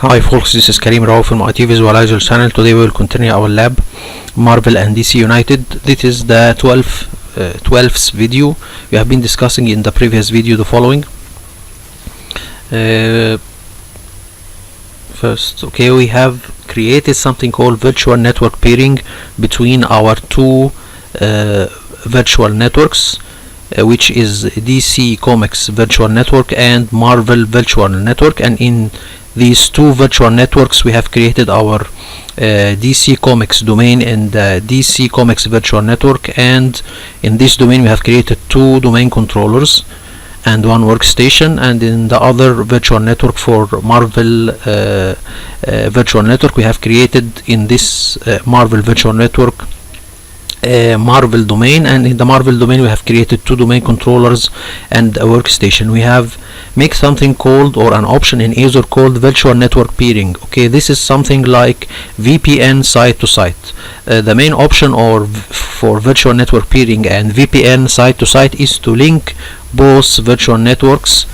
Hi folks, this is Karim Rao from IT Visualizer channel. Today we will continue our lab Marvel and DC United. This is the 12th video. We have been discussing in the previous video the following. First, we have created something called virtual network peering between our two virtual networks, which is DC Comex virtual network and Marvel virtual network, and in these two virtual networks we have created our DC Comex domain and DC Comex virtual network, and in this domain we have created two domain controllers and one workstation, and in the other virtual network for Marvel virtual network we have created in this Marvel virtual network Marvel domain, and in the Marvel domain we have created two domain controllers and a workstation. We have make something called, or an option in Azure called virtual network peering. This is something like VPN site to site. The main option for virtual network peering and VPN site to site is to link both virtual networks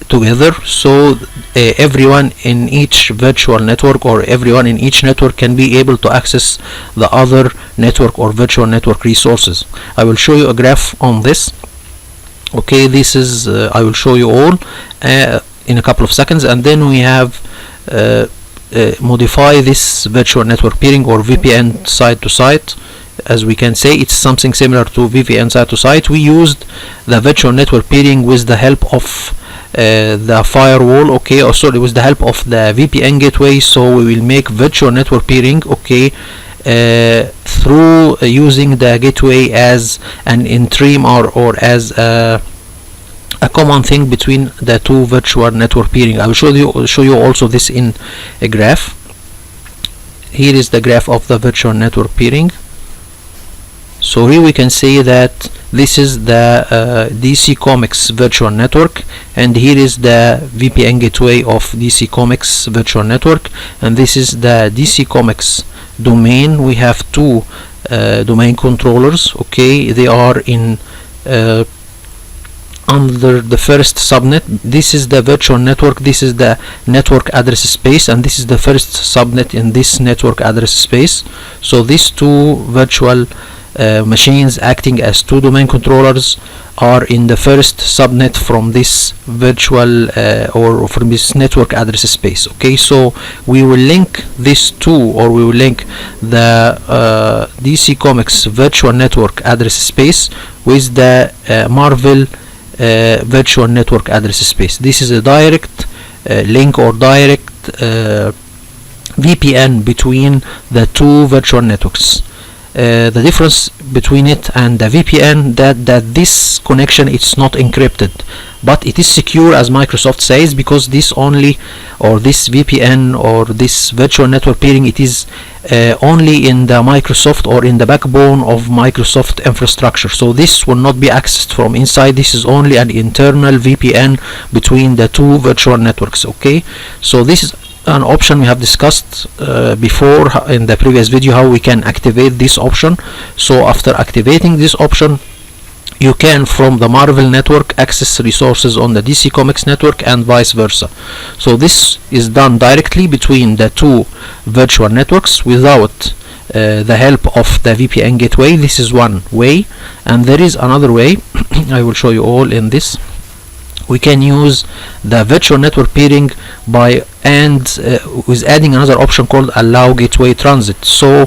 together, so everyone in each virtual network or everyone in each network can be able to access the other network or virtual network resources. I will show you a graph on this. This is I will show you all in a couple of seconds, and then we have modify this virtual network peering or VPN site to site. As we can say, it's something similar to VPN site to site. We used the virtual network peering with the help of the firewall, or sorry, with the help of the VPN gateway. So we will make virtual network peering through using the gateway as an interim or as a common thing between the two virtual network peering. I will show you also this in a graph. Here is the graph of the virtual network peering. So here we can say that this is the DC Comex virtual network, and here is the VPN gateway of DC Comex virtual network, and this is the DC Comex domain. We have two domain controllers. They are in under the first subnet. This is the virtual network, this is the network address space, and this is the first subnet in this network address space. So these two virtual machines acting as two domain controllers are in the first subnet from this virtual or from this network address space. So we will link these two, or we will link the DC Comex virtual network address space with the Marvel virtual network address space. This is a direct link or direct VPN between the two virtual networks. The difference between it and the VPN that this connection, it's not encrypted, but it is secure, as Microsoft says, because this only, or this VPN or this virtual network peering, it is only in the Microsoft or in the backbone of Microsoft infrastructure. So this will not be accessed from inside. This is only an internal VPN between the two virtual networks. So this is an option we have discussed before in the previous video, how we can activate this option. So after activating this option, you can from the Marvel network access resources on the DC Comex network and vice versa. So this is done directly between the two virtual networks without the help of the VPN gateway. This is one way, and there is another way. I will show you all in this. We can use the virtual network peering with adding another option called allow gateway transit. So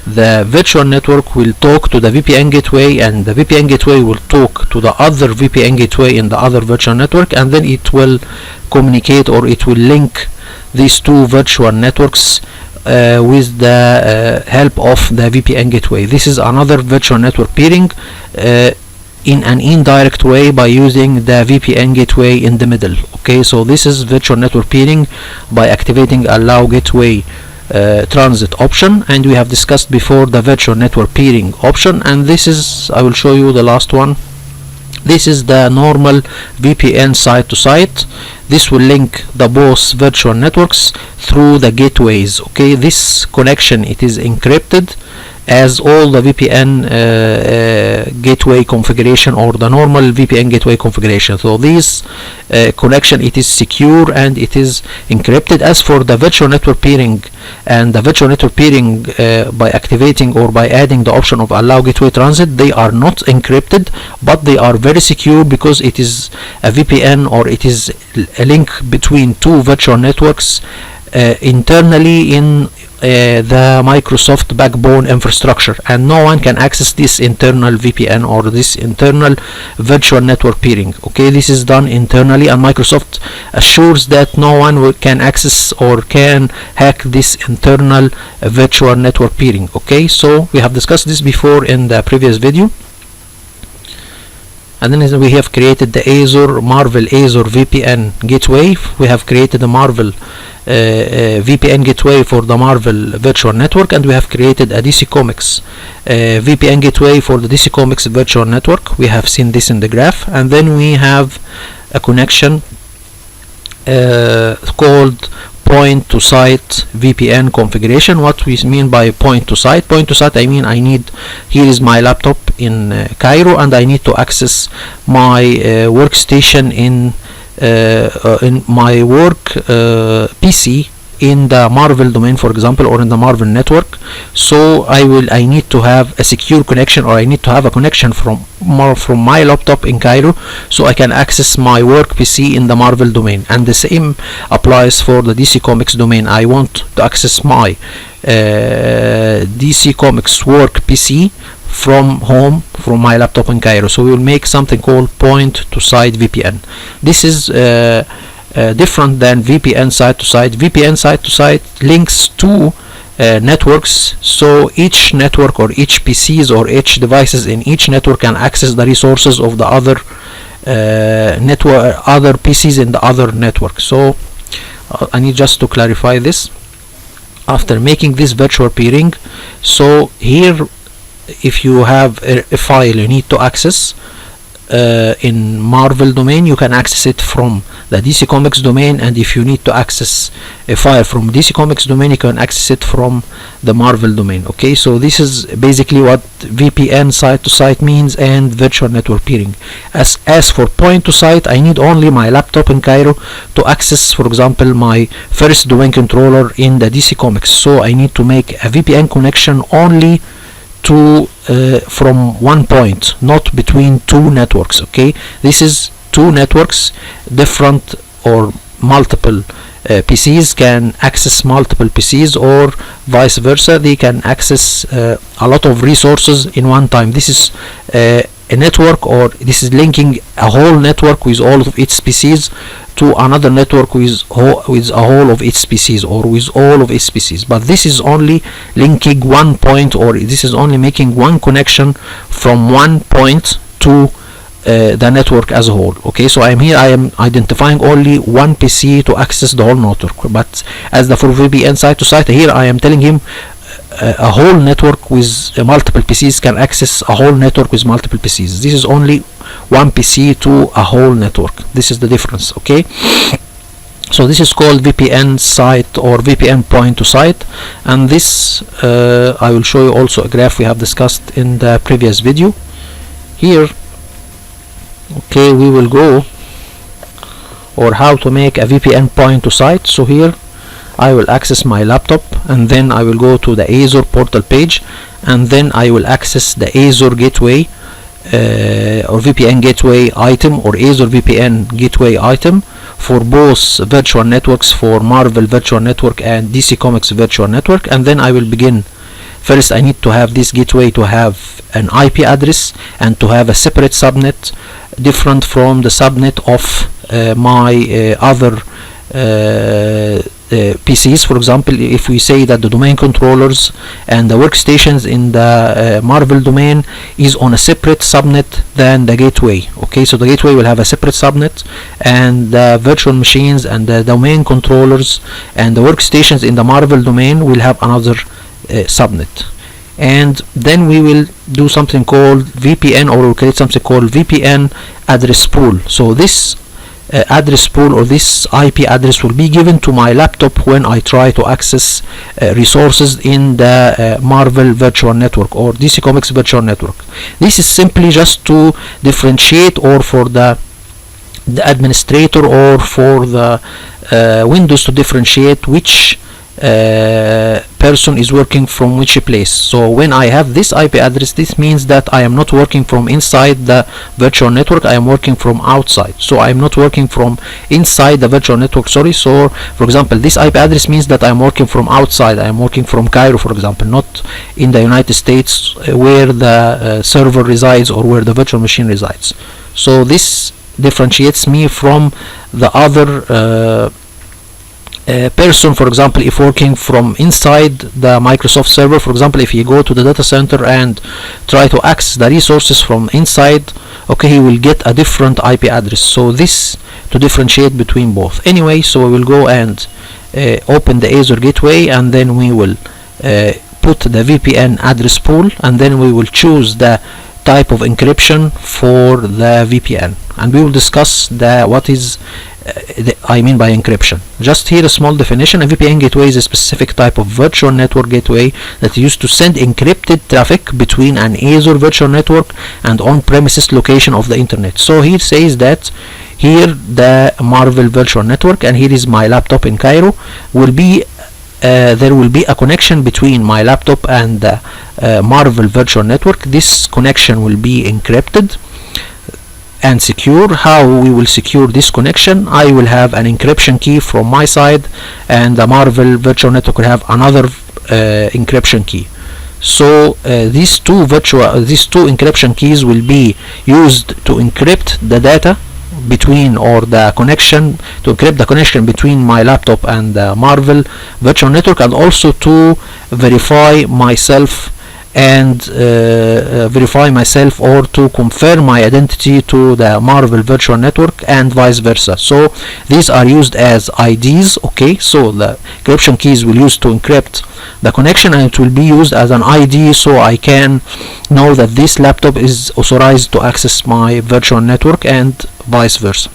the virtual network will talk to the VPN gateway, and the VPN gateway will talk to the other VPN gateway in the other virtual network, and then it will communicate, or it will link these two virtual networks with the help of the VPN gateway. This is another virtual network peering in an indirect way by using the VPN gateway in the middle. So this is virtual network peering by activating allow gateway transit option, and we have discussed before the virtual network peering option, and this is, I will show you the last one. This is the normal VPN site to site. This will link the both virtual networks through the gateways. This connection, it is encrypted as all the VPN gateway configuration or the normal VPN gateway configuration. So this connection, it is secure and it is encrypted. As for the virtual network peering, and the virtual network peering by activating or by adding the option of allow gateway transit, they are not encrypted, but they are very secure because it is a VPN, or it is a link between two virtual networks internally in the Microsoft backbone infrastructure, and no one can access this internal VPN or this internal virtual network peering. Okay, this is done internally, and Microsoft assures that no one can access or can hack this internal virtual network peering. Okay, so we have discussed this before in the previous video. And then we have created the Marvel Azure VPN Gateway. We have created a Marvel VPN Gateway for the Marvel Virtual Network, and we have created a DC Comics VPN Gateway for the DC Comics Virtual Network. We have seen this in the graph. And then we have a connection called point to site VPN configuration. What we mean by point to site? Point to site, I mean here is my laptop in Cairo, and I need to access my workstation in my work PC in the Marvel domain, for example, or in the Marvel network. So I need to have a secure connection, or I need to have a connection from my laptop in Cairo, so I can access my work PC in the Marvel domain. And the same applies for the DC Comics domain. I want to access my DC Comics work PC from home, from my laptop in Cairo. So we will make something called point to site VPN. This is different than VPN site to site. VPN site to site links to networks, so each network or each PCs or each devices in each network can access the resources of the other other PCs in the other network. So I need just to clarify this after making this virtual peering. So here, if you have a file you need to access in Marvel domain, you can access it from the DC Comics domain, and if you need to access a file from DC Comics domain, you can access it from the Marvel domain. Okay, so this is basically what VPN site to site means and virtual network peering. As for point to site, I need only my laptop in Cairo to access, for example, my first domain controller in the DC Comics. So I need to make a VPN connection only to from one point, not between two networks. Okay, this is two networks, different or multiple PCs can access multiple PCs, or vice versa. They can access a lot of resources in one time. This is a network, or this is linking a whole network with all of its PCs to another network with a whole of its PCs, or with all of its PCs. But this is only linking one point, or this is only making one connection from one point to the network as a whole. Okay, so I am identifying only one PC to access the whole network. But as for VPN site to site, here I am telling him a whole network with multiple PCs can access a whole network with multiple PCs. This is only one PC to a whole network. This is the difference. Okay, so this is called VPN site or VPN point to site, and this I will show you also a graph we have discussed in the previous video. Here, okay, we will go or how to make a VPN point to site. So here I will access my laptop, and then I will go to the Azure portal page, and then I will access the Azure Gateway or VPN Gateway item, or Azure VPN Gateway item for both virtual networks, for Marvel Virtual Network and DC Comics Virtual Network. And then I will begin. First, I need to have this gateway to have an IP address and to have a separate subnet different from the subnet of my other PCs. For example, if we say that the domain controllers and the workstations in the Marvel domain is on a separate subnet than the gateway. Okay, so the gateway will have a separate subnet, and the virtual machines and the domain controllers and the workstations in the Marvel domain will have another subnet. And then we will do something called VPN, or we'll create something called VPN address pool. So this address pool or this IP address will be given to my laptop when I try to access resources in the Marvel Virtual Network or DC Comics Virtual Network. This is simply just to differentiate, or for the administrator or for the Windows to differentiate which person is working from which place. So when I have this IP address, this means that I am not working from inside the virtual network, I am working from outside. So I am not working from inside the virtual network, sorry. So for example, this IP address means that I am working from outside, I am working from Cairo, for example, not in the United States where the server resides or where the virtual machine resides. So this differentiates me from the other person. For example, if working from inside the Microsoft server, for example, if you go to the data center and try to access the resources from inside, okay, he will get a different IP address. So this to differentiate between both. Anyway, so we will go and open the Azure Gateway, and then we will put the VPN address pool, and then we will choose the type of encryption for the VPN, and we will discuss what is I mean by encryption. Just here a small definition: a VPN gateway is a specific type of virtual network gateway that is used to send encrypted traffic between an Azure virtual network and on-premises location of the internet. So here says that here the Marvel virtual network, and here is my laptop in Cairo, will be there will be a connection between my laptop and the Marvel virtual network. This connection will be encrypted and secure. How we will secure this connection? I will have an encryption key from my side, and the Marvel virtual network will have another encryption key. So these two encryption keys will be used to encrypt the data between, or the connection, to encrypt the connection between my laptop and the Marvel virtual network, and also to verify myself or to confirm my identity to the Marvel virtual network, and vice versa. So these are used as IDs. Okay, so the encryption keys will use to encrypt the connection, and it will be used as an ID, so I can know that this laptop is authorized to access my virtual network, and vice versa.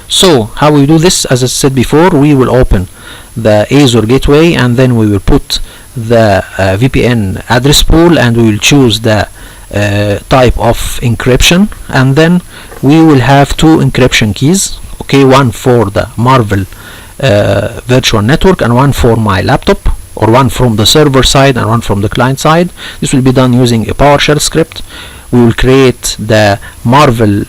So how we do this? As I said before, we will open the Azure Gateway, and then we will put the VPN address pool, and we will choose the type of encryption, and then we will have two encryption keys. Okay, one for the Marvel virtual network, and one for my laptop, or one from the server side and one from the client side. This will be done using a PowerShell script. We will create the Marvel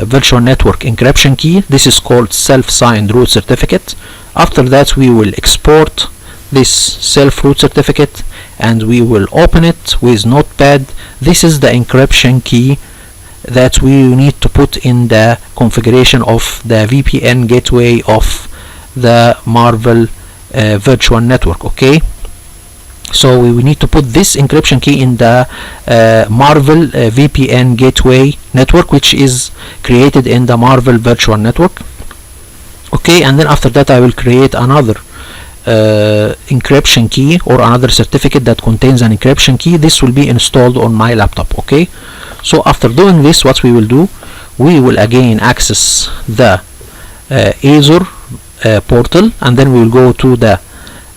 virtual network encryption key. This is called self-signed root certificate. After that, we will export this self-root certificate, and we will open it with Notepad. This is the encryption key that we need to put in the configuration of the VPN gateway of the Marvel virtual network. Okay, so we need to put this encryption key in the Marvel VPN gateway network, which is created in the Marvel virtual network. Okay, and then after that I will create another encryption key, or another certificate that contains an encryption key. This will be installed on my laptop. Okay, so after doing this, what we will do, we will again access the Azure portal, and then we will go to the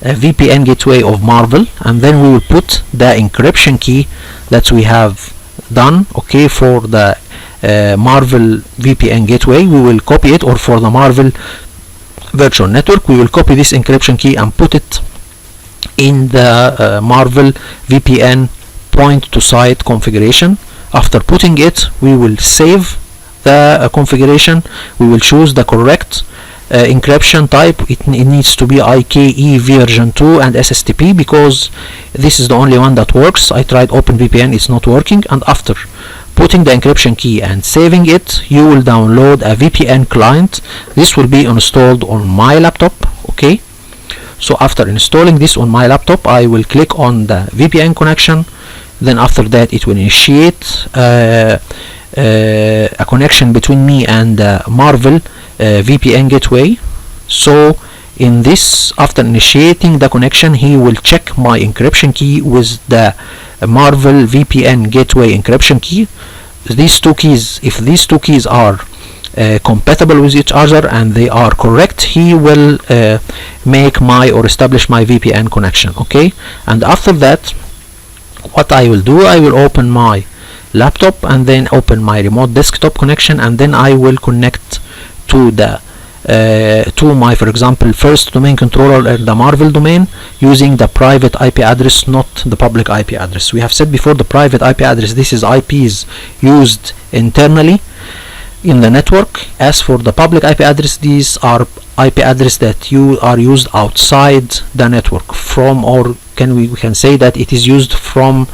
VPN gateway of Marvel, and then we will put the encryption key that we have done. Okay, for the Marvel VPN gateway, we will copy it, or for the Marvel virtual network, we will copy this encryption key and put it in the Marvel VPN point to site configuration. After putting it, we will save the configuration. We will choose the correct encryption type. It needs to be IKE version 2 and SSTP, because this is the only one that works. I tried OpenVPN, it's not working. And after putting the encryption key and saving it, you will download a VPN client. This will be installed on my laptop. Okay, so after installing this on my laptop, I will click on the VPN connection. Then after that, it will initiate a connection between me and Marvel VPN gateway. So in this, after initiating the connection, he will check my encryption key with the Marvel VPN gateway encryption key. These two keys, if these two keys are compatible with each other and they are correct, he will make my or establish my VPN connection. Okay, and after that what I will do, I will open my laptop and then open my remote desktop connection, and then I will connect to the to my, for example, first domain controller in the Marvel domain using the private IP address, not the public IP address. We have said before the private IP address, this is IPs used internally in the network. As for the public IP address, these are IP address that you are used outside the network from, or we can say that it is used from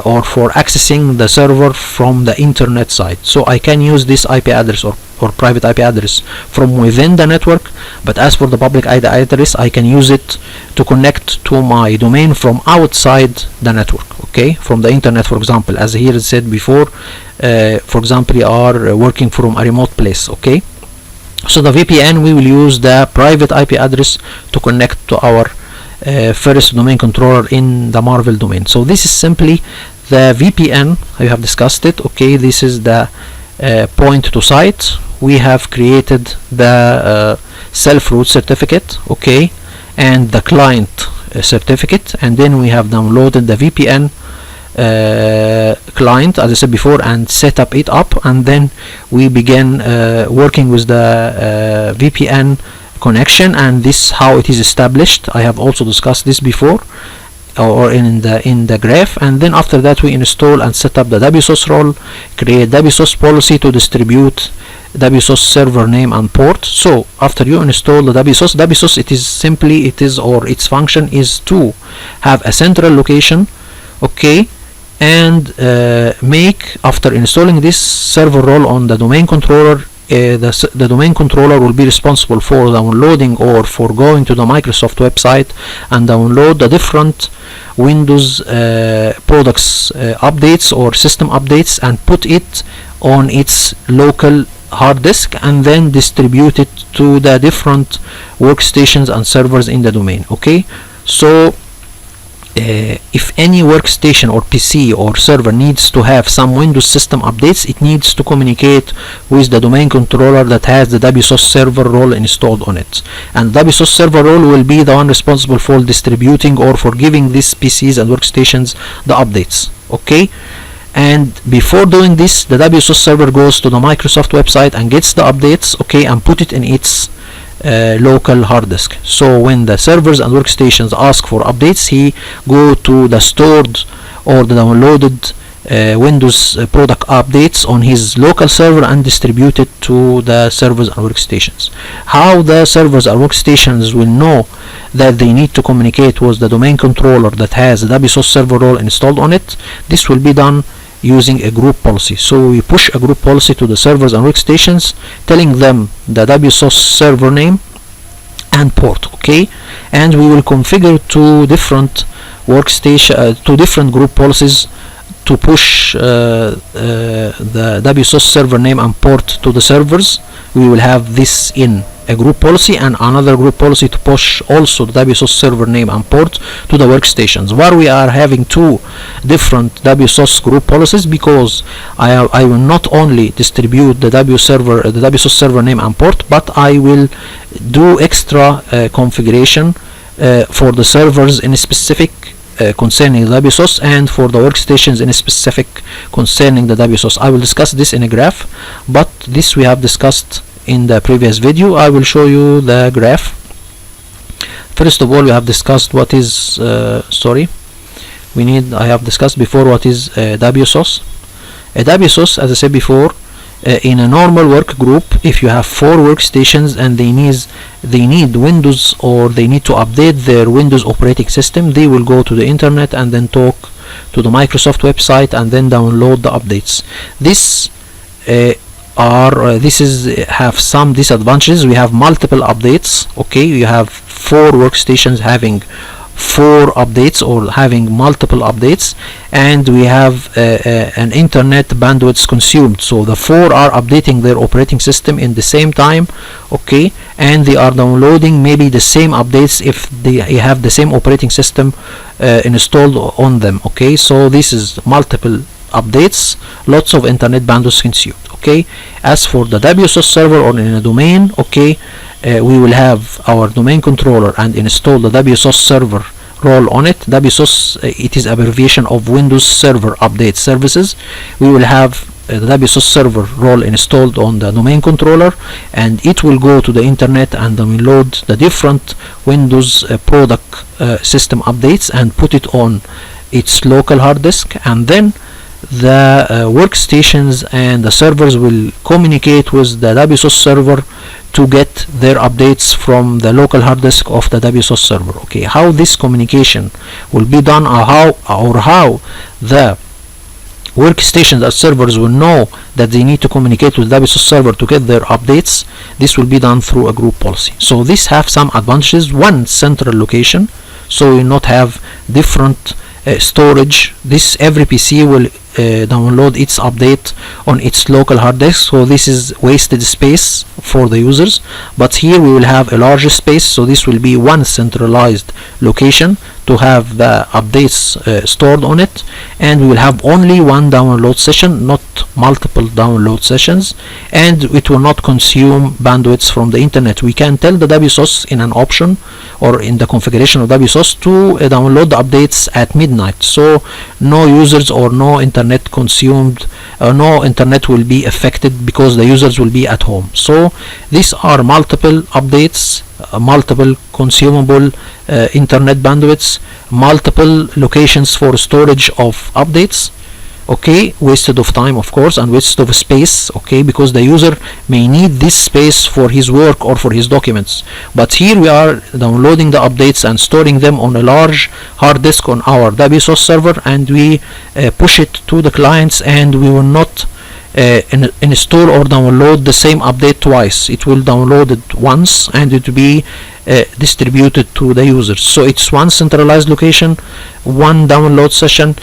or for accessing the server from the internet side. So I can use this IP address or private IP address from within the network, but as for the public IP address, I can use it to connect to my domain from outside the network. Okay, from the internet, for example, as here said before, for example, you are working from a remote place. Okay, so the VPN, we will use the private IP address to connect to our first domain controller in the Marvel domain. So this is simply the VPN. I have discussed it. Okay, this is the point to site. We have created the self-root certificate, okay, and the client certificate, and then we have downloaded the VPN client, as I said before, and set up it up, and then we begin working with the VPN connection, and this is how it is established. I have also discussed this before, or in the graph. And then after that we install and set up the WSOS role, create WSOS policy to distribute WSOS server name and port. So after you install the WSOS, it is simply, or its function is to have a central location, okay, and make, after installing this server role on the domain controller, the domain controller will be responsible for downloading or for going to the Microsoft website and download the different Windows products updates or system updates and put it on its local hard disk, and then distribute it to the different workstations and servers in the domain. Okay, so if any workstation or PC or server needs to have some Windows system updates, it needs to communicate with the domain controller that has the WSOS server role installed on it, and WSOS server role will be the one responsible for distributing or for giving these PCs and workstations the updates. Okay, and before doing this, the WSOS server goes to the Microsoft website and gets the updates, okay, and put it in its local hard disk. So when the servers and workstations ask for updates, he go to the stored or the downloaded Windows product updates on his local server and distribute it to the servers and workstations. How the servers and workstations will know that they need to communicate with the domain controller that has the WSOS server role installed on it? This will be done using a group policy. So we push a group policy to the servers and workstations, telling them the WSOS server name and port, okay, and we will configure two different group policies to push the WSOS server name and port to the servers. We will have this in a group policy, and another group policy to push also the WSOS server name and port to the workstations. Why we are having two different WSOS group policies? Because I will not only distribute the WSOS server name and port, but I will do extra configuration for the servers in a specific concerning the WSOS, and for the workstations in a specific concerning the WSOS. I will discuss this in a graph, but this we have discussed in the previous video. I will show you the graph. First of all, we have discussed what is I have discussed before what is WSOS. A WSOS, as I said before, in a normal work group, if you have 4 workstations and they need Windows, or they need to update their Windows operating system, they will go to the internet and then talk to the Microsoft website and then download the updates. This have some disadvantages. We have multiple updates. Okay, you have 4 workstations having 4 updates or having multiple updates, and we have an internet bandwidth consumed. So the 4 are updating their operating system in the same time, okay, and they are downloading maybe the same updates if they have the same operating system installed on them. Okay, so this is multiple updates, lots of internet bandwidth consumed. Okay, as for the WSOS server or in a domain, okay, we will have our domain controller and install the WSOS server role on it. WSOS, it is abbreviation of Windows Server Update Services. We will have the WSOS server role installed on the domain controller, and it will go to the internet and download the different Windows product system updates and put it on its local hard disk, and then the workstations and the servers will communicate with the WSOS server to get their updates from the local hard disk of the WSOS server. Okay, how this communication will be done, or how the workstations or servers will know that they need to communicate with the WSOS server to get their updates, this will be done through a group policy. So this have some advantages. One central location, so you will not have different storage. This every PC will download its update on its local hard disk, so this is wasted space for the users. But here we will have a larger space, so this will be one centralized location to have the updates stored on it, and we will have only one download session, not multiple download sessions, and it will not consume bandwidth from the internet. We can tell the WSOS in an option or in the configuration of WSOS to download the updates at midnight, so no users or no internet consumed, no internet will be affected because the users will be at home. So these are multiple updates, multiple consumable internet bandwidths, multiple locations for storage of updates. Okay, wasted of time of course, and wasted of space. Okay, because the user may need this space for his work or for his documents, but here we are downloading the updates and storing them on a large hard disk on our WSOS server, and we push it to the clients, and we will not install or download the same update twice. It will download it once and it will be distributed to the users. So it's one centralized location, one download session,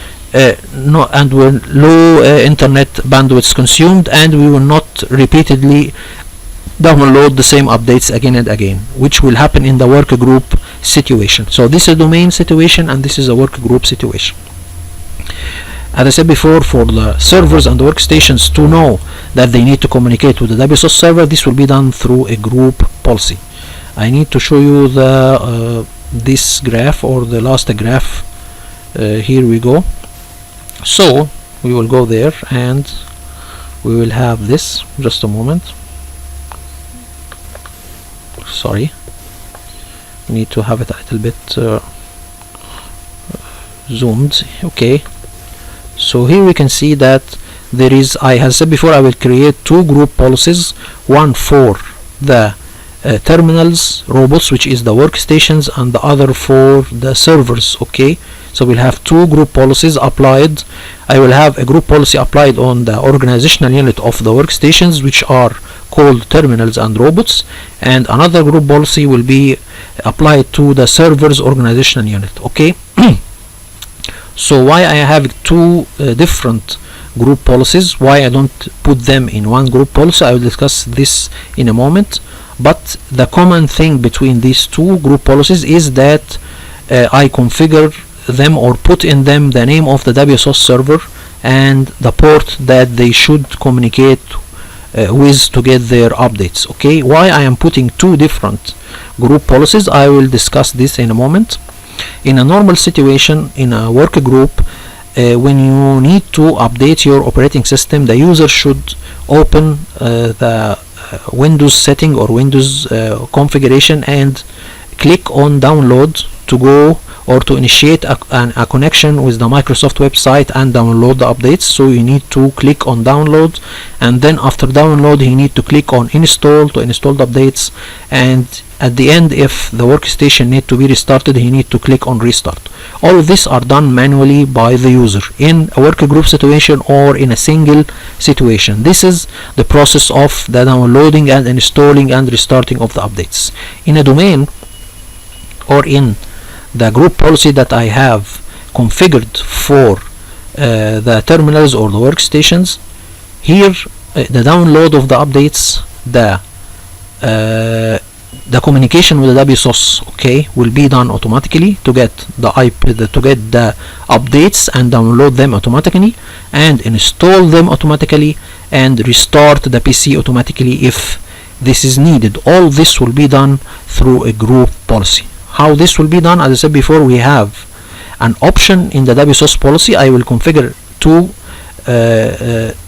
no, and with low internet bandwidth consumed, and we will not repeatedly download the same updates again and again, which will happen in the work group situation. So this is a domain situation and this is a work group situation. As I said before, for the servers and the workstations to know that they need to communicate with the WSOS server, this will be done through a group policy. I need to show you the this graph, or the last graph. Here we go. So we will go there and we will have this. Just a moment. Sorry, we need to have it a little bit zoomed. Okay, so here we can see that there is, I have said before, I will create two group policies, one for the terminals robots, which is the workstations, and the other for the servers. Okay, so we'll have two group policies applied. I will have a group policy applied on the organizational unit of the workstations, which are called terminals and robots, and another group policy will be applied to the servers organizational unit. Okay. So why I have two different group policies, why I don't put them in one group policy, I will discuss this in a moment. But the common thing between these two group policies is that I configure them or put in them the name of the WSOS server and the port that they should communicate with to get their updates. Okay, why I am putting two different group policies, I will discuss this in a moment. In a normal situation, in a work group, when you need to update your operating system, the user should open the Windows setting or Windows configuration and click on download to go or to initiate a connection with the Microsoft website and download the updates. So you need to click on download, and then after download you need to click on install to install the updates, and at the end, if the workstation need to be restarted, you need to click on restart. All of this are done manually by the user in a work group situation or in a single situation. This is the process of the downloading and installing and restarting of the updates. In a domain or in the group policy that I have configured for the terminals or the workstations, here the download of the updates, the the communication with the WSOS, okay, will be done automatically to get the updates and download them automatically and install them automatically and restart the PC automatically if this is needed. All this will be done through a group policy. How this will be done, as I said before, we have an option in the WSOS policy. I will configure two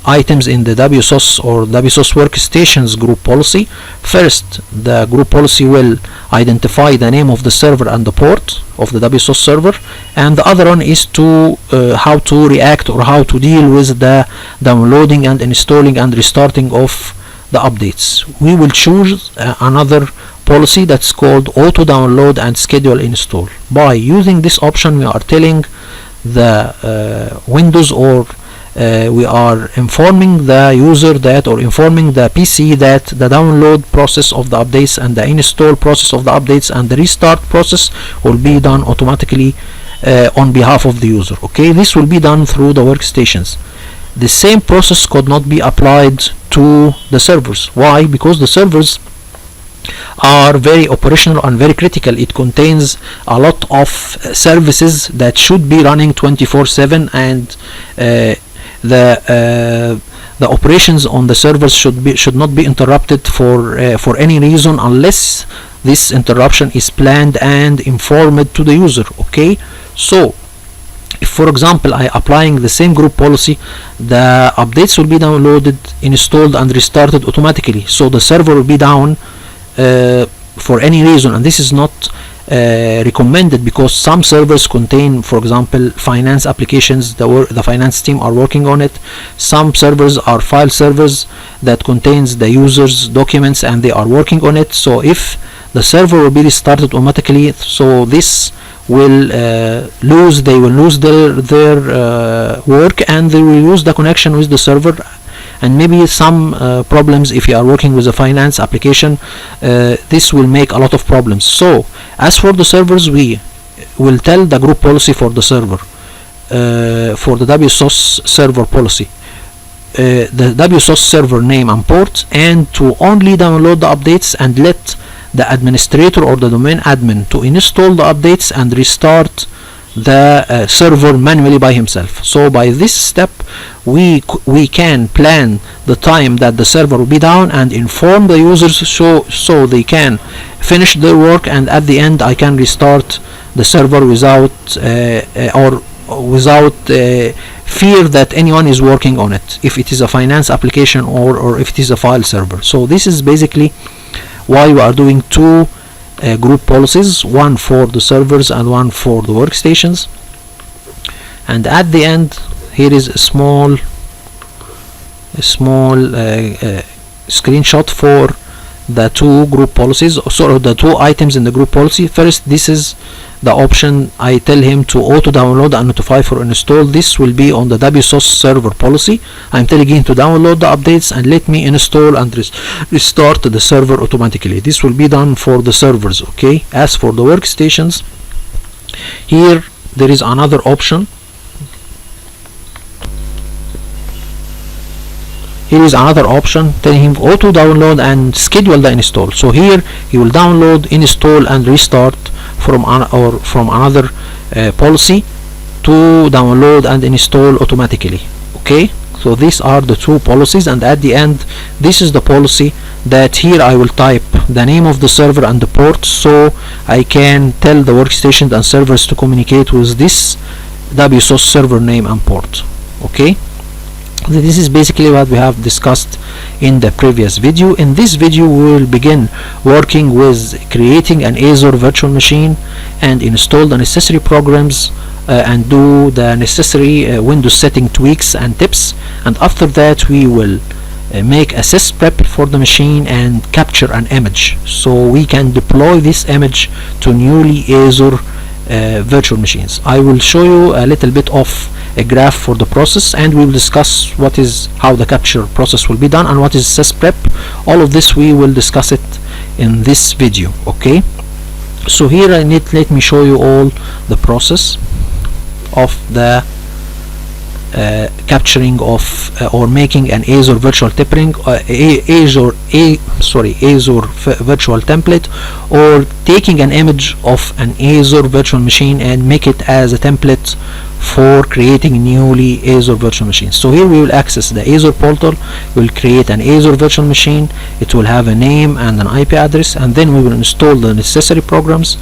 items in the WSOS or WSOS workstations group policy. First, the group policy will identify the name of the server and the port of the WSOS server, and the other one is to how to react or how to deal with the downloading and installing and restarting of the updates. We will choose another policy that's called auto download and schedule install. By using this option, we are telling the Windows or we are informing the user that, or informing the PC that the download process of the updates and the install process of the updates and the restart process will be done automatically on behalf of the user. Okay, this will be done through the workstations. The same process could not be applied to the servers. Why? Because the servers are very operational and very critical. It contains a lot of services that should be running 24/7, and the operations on the servers should not be interrupted for any reason unless this interruption is planned and informed to the user. Okay, so if, for example, I applying the same group policy, the updates will be downloaded, installed, and restarted automatically. So the server will be down for any reason, and this is not recommended because some servers contain, for example, finance applications. The finance team are working on it. Some servers are file servers that contains the users' documents and they are working on it. So if the server will be restarted automatically, so this will they will lose their work, and they will lose the connection with the server, and maybe some problems if you are working with a finance application. This will make a lot of problems. So as for the servers, we will tell the group policy for the server, for the WSOS server policy, the WSOS server name and port, and to only download the updates and let the administrator or the domain admin to install the updates and restart the server manually by himself. So by this step we can plan the time that the server will be down and inform the users so they can finish their work, and at the end I can restart the server without fear that anyone is working on it, if it is a finance application or if it is a file server. So this is basically why we are doing two group policies, one for the servers and one for the workstations. And at the end, here is a small screenshot for the two group policies, so the two items in the group policy. First, this is the option I tell him to auto download and notify for install. This will be on the WSOS server policy. I'm telling him to download the updates and let me install and restart the server automatically. This will be done for the servers. Okay, as for the workstations, here there is another option. Here is another option telling him auto download and schedule the install. So here he will download, install, and restart from another policy to download and install automatically. Okay, so these are the two policies, and at the end this is the policy that here I will type the name of the server and the port, so I can tell the workstations and servers to communicate with this WSOS server name and port. Okay, this is basically what we have discussed in the previous video. In this video we will begin working with creating an Azure virtual machine and install the necessary programs and do the necessary Windows setting tweaks and tips, and after that we will make a Sysprep for the machine and capture an image so we can deploy this image to newly Azure virtual machines. I will show you a little bit of a graph for the process, and we will discuss how the capture process will be done and what is Sysprep. All of this we will discuss it in this video. Okay, so here let me show you all the process of the capturing of or making an Azure virtual tipping, Azure virtual template, or taking an image of an Azure virtual machine and make it as a template for creating newly Azure virtual machines. So here we will access the Azure portal, we'll create an Azure virtual machine, it will have a name and an IP address, and then we will install the necessary programs,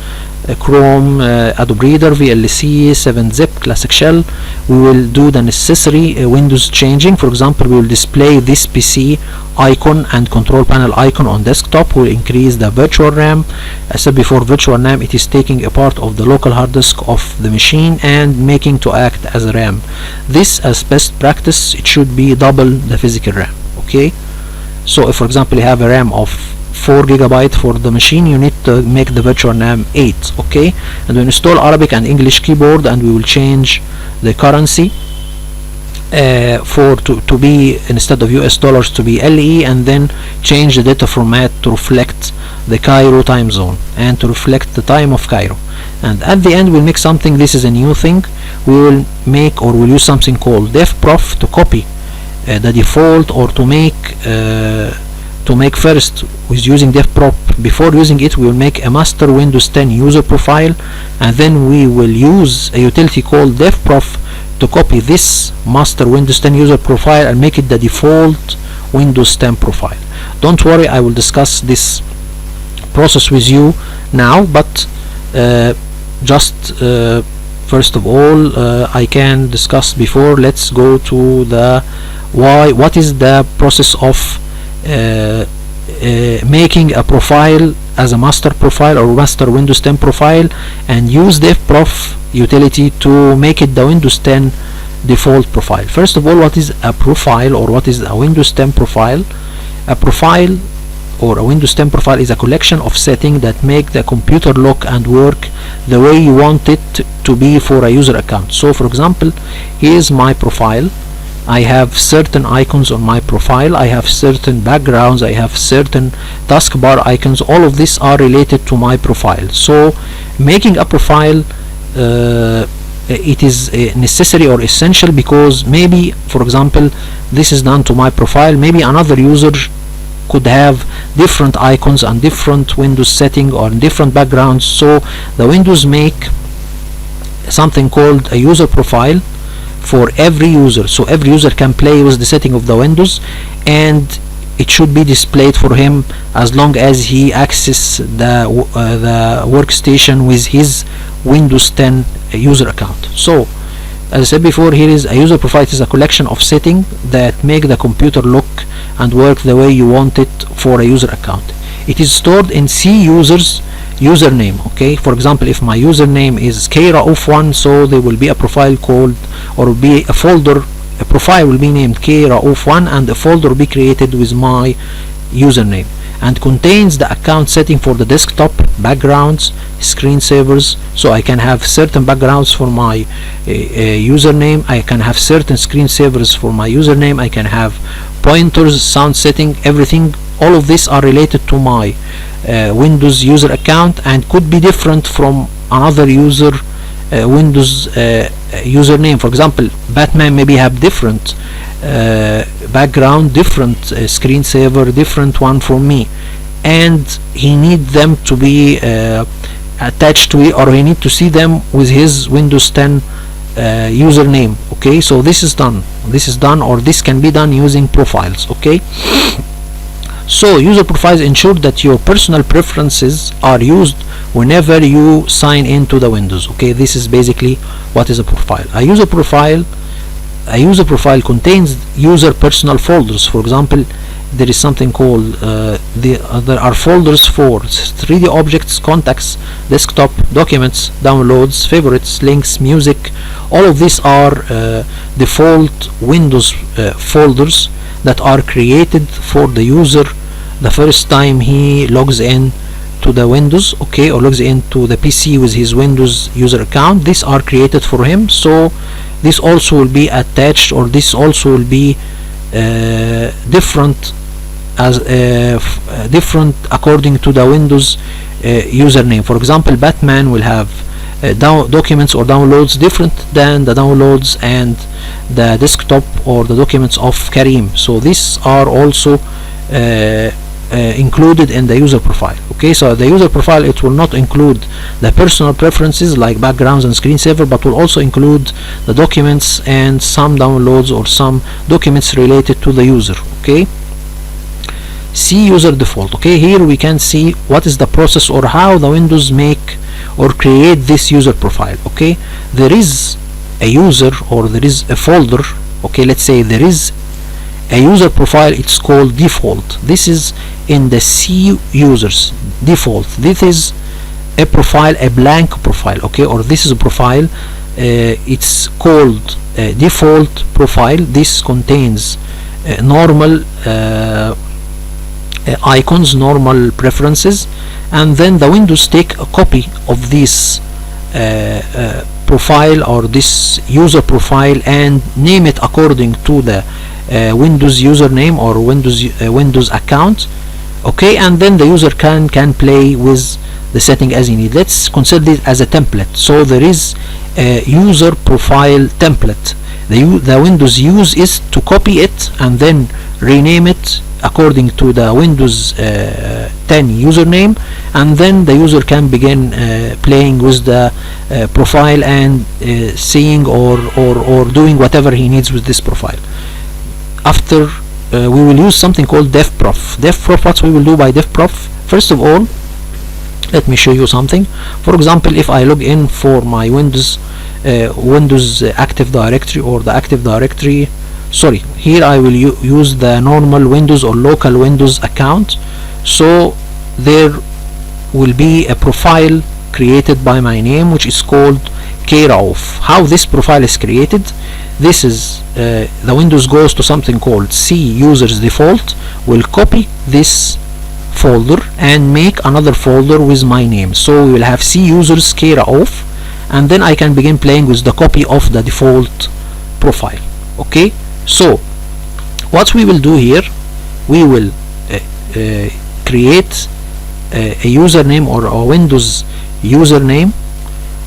Chrome, Adobe Reader, VLC, 7-zip, Classic Shell. We will do the necessary Windows changing. For example, we will display this PC icon and control panel icon on desktop. We will increase the virtual RAM. As said before, virtual RAM, it is taking a part of the local hard disk of the machine and making to act as a RAM. This, as best practice, it should be double the physical RAM. Okay, so if for example you have a RAM of 4 GB for the machine, you need to make the virtual RAM 8. Okay, and we install Arabic and English keyboard, and we will change the currency to be, instead of US dollars, to be LE, and then change the data format to reflect the Cairo time zone and to reflect the time of Cairo. And at the end we'll make something, this is a new thing, we will make, or we'll use something called devprof to copy the default, or to make first with using devprop. Before using it, we will make a master Windows 10 user profile, and then we will use a utility called devprof to copy this master Windows 10 user profile and make it the default Windows 10 profile. Don't worry, I will discuss this process with you now, but first of all, I can discuss before. Let's go to the what is the process of making a profile as a master profile or master Windows 10 profile, and use devprof utility to make it the Windows 10 default profile. First of all, what is a profile, or what is a Windows 10 profile? A profile or a Windows 10 profile is a collection of settings that make the computer look and work the way you want it to be for a user account. So for example, here's my profile. I have certain icons on my profile, I have certain backgrounds, I have certain taskbar icons. All of these are related to my profile. So making a profile, it is necessary or essential, because maybe, for example, this is done to my profile, maybe another user could have different icons and different Windows setting or different backgrounds. So the Windows make something called a user profile for every user, so every user can play with the setting of the Windows, and it should be displayed for him as long as he accesses the workstation with his Windows 10 user account. So as I said before, here is a user profile. It is a collection of settings that make the computer look and work the way you want it for a user account. It is stored in C user's username. Okay, for example, if my username is krauf1, so there will be a profile called, or be a folder, a profile will be named krauf1, and a folder will be created with my username, and contains the account setting for the desktop, backgrounds, screensavers. So I can have certain backgrounds for my username, I can have certain screensavers for my username, I can have pointers, sound setting, everything. All of these are related to my Windows user account, and could be different from another user Windows username. For example, Batman maybe have different background, different screensaver, different one for me, and he need them to be attached to it, or he need to see them with his Windows 10 username. Okay, so this is done, or this can be done using profiles. Okay, so user profiles ensure that your personal preferences are used whenever you sign into the Windows. Okay, this is basically what is a profile. A user profile contains user personal folders. For example, there is something called there are folders for 3D objects, contacts, desktop, documents, downloads, favorites, links, music. All of these are default Windows folders that are created for the user the first time he logs in to the Windows, okay, or logs into the PC with his Windows user account. These are created for him, so this also will be attached, or this also will be different as different according to the Windows username. For example, Batman will have documents or downloads different than the downloads and the desktop or the documents of Karim. So these are also included in the user profile. Okay, so the user profile, it will not include the personal preferences like backgrounds and screensaver, but will also include the documents and some downloads or some documents related to the user. Okay, see user default. Okay, here we can see what is the process or how the Windows make or create this user profile. Okay, there is a user or there is a folder. Okay, let's say there is a user profile, it's called default. This is in the C users default. This is a profile, a blank profile. Okay, or this is a profile, it's called default profile. This contains normal icons, normal preferences, and then the Windows take a copy of this profile or this user profile and name it according to the Windows username or Windows account. Okay, and then the user can play with the setting as he need. Let's consider it as a template. So there is a user profile template. The Windows use is to copy it and then rename it according to the Windows 10 username, and then the user can begin playing with the profile and seeing or doing whatever he needs with this profile. After we will use something called devprof. Devprof, what we will do by devprof? First of all, let me show you something. For example, if I log in for my Windows Active Directory or the Active Directory, sorry, here I will use the normal Windows or local Windows account. So there will be a profile created by my name which is called Keraof. How this profile is created? This is the Windows goes to something called C users default, will copy this folder and make another folder with my name. So we will have C users Keraof, and then I can begin playing with the copy of the default profile. Okay, so what we will do here, we will create a username or a Windows username,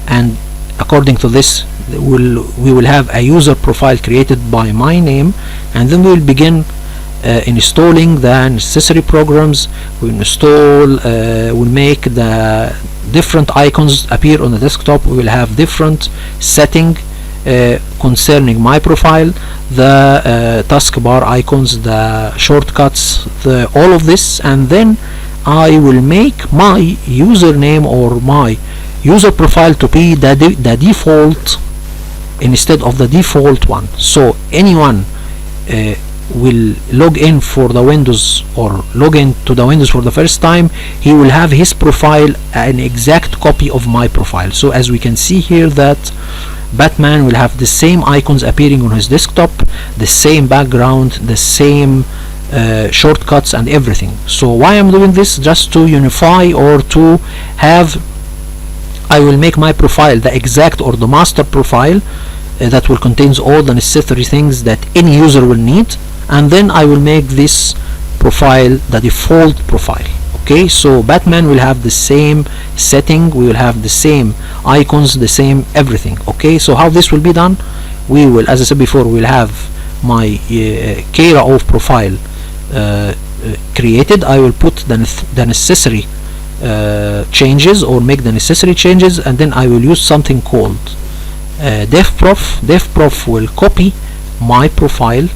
and according to this we will have a user profile created by my name, and then we will begin installing the necessary programs. We will install, we'll make the different icons appear on the desktop. We will have different setting concerning my profile, the taskbar icons, the shortcuts, all of this, and then I will make my username or my user profile to be the default instead of the default one. So anyone will log in for the Windows or log in to the Windows for the first time, he will have his profile an exact copy of my profile. So as we can see here that Batman will have the same icons appearing on his desktop, the same background, the same shortcuts and everything. So why I'm doing this? Just to unify or to have, I will make my profile the exact or the master profile that will contains all the necessary things that any user will need, and then I will make this profile the default profile. Okay, so Batman will have the same setting, we will have the same icons, the same everything. Okay, so how this will be done? We will, as I said before, we'll have my Keraof profile created. I will put the necessary changes or make the necessary changes, and then I will use something called devprof. Devprof will copy my profile,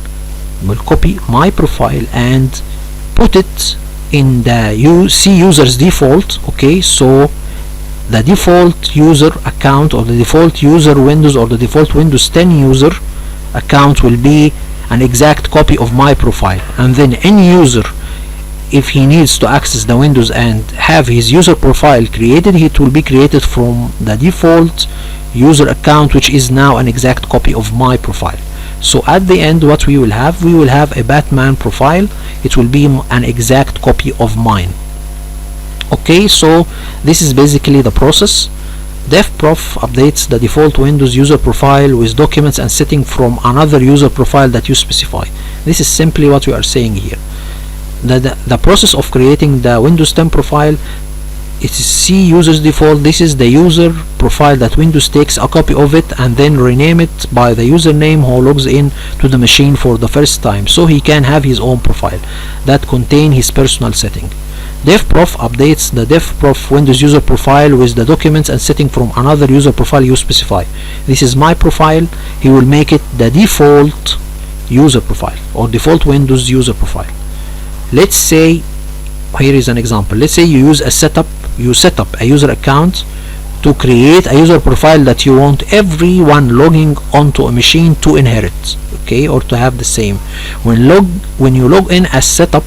and put it in the C users default. Okay, so the default user account or the default user Windows or the default Windows 10 user account will be an exact copy of my profile, and then any user, if he needs to access the Windows and have his user profile created, it will be created from the default user account, which is now an exact copy of my profile. So at the end, what we will have a Batman profile. It will be an exact copy of mine. Okay, so this is basically the process. devprof updates the default Windows user profile with documents and setting from another user profile that you specify. This is simply what we are saying here. The process of creating the Windows 10 profile it is C users default. This is the user profile that Windows takes a copy of it and then rename it by the username who logs in to the machine for the first time, so he can have his own profile that contain his personal setting. DevProf updates the DevProf Windows user profile with the documents and setting from another user profile you specify. This is my profile. He will make it the default user profile or default Windows user profile. Let's say, here is an example. Let's say you set up a user account to create a user profile that you want everyone logging onto a machine to inherit, okay, or to have the same. When you log in as setup,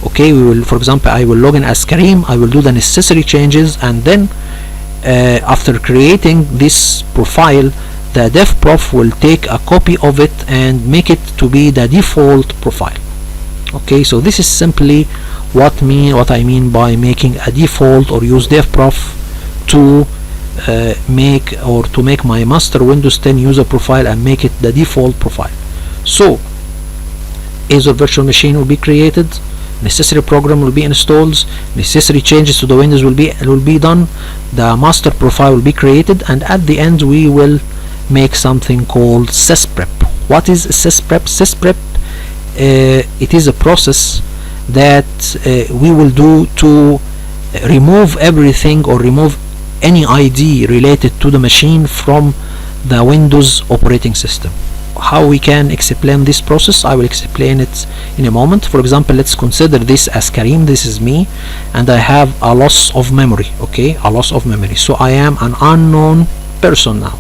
okay, we will, for example, I will log in as Kareem. I will do the necessary changes, and then after creating this profile, the DevProf will take a copy of it and make it to be the default profile. Okay, so this is simply what I mean by making a default, or use DevProf to make my master Windows 10 user profile and make it the default profile. So Azure virtual machine will be created, necessary program will be installed, necessary changes to the Windows will be done, the master profile will be created, and at the end we will make something called Sysprep. What is Sysprep? Sysprep, it is a process that we will do to remove everything or remove any ID related to the machine from the Windows operating system. How we can explain this process, I will explain it in a moment. For example, let's consider this as Kareem. This is me, and I have a loss of memory. Okay, a loss of memory. So I am an unknown person now.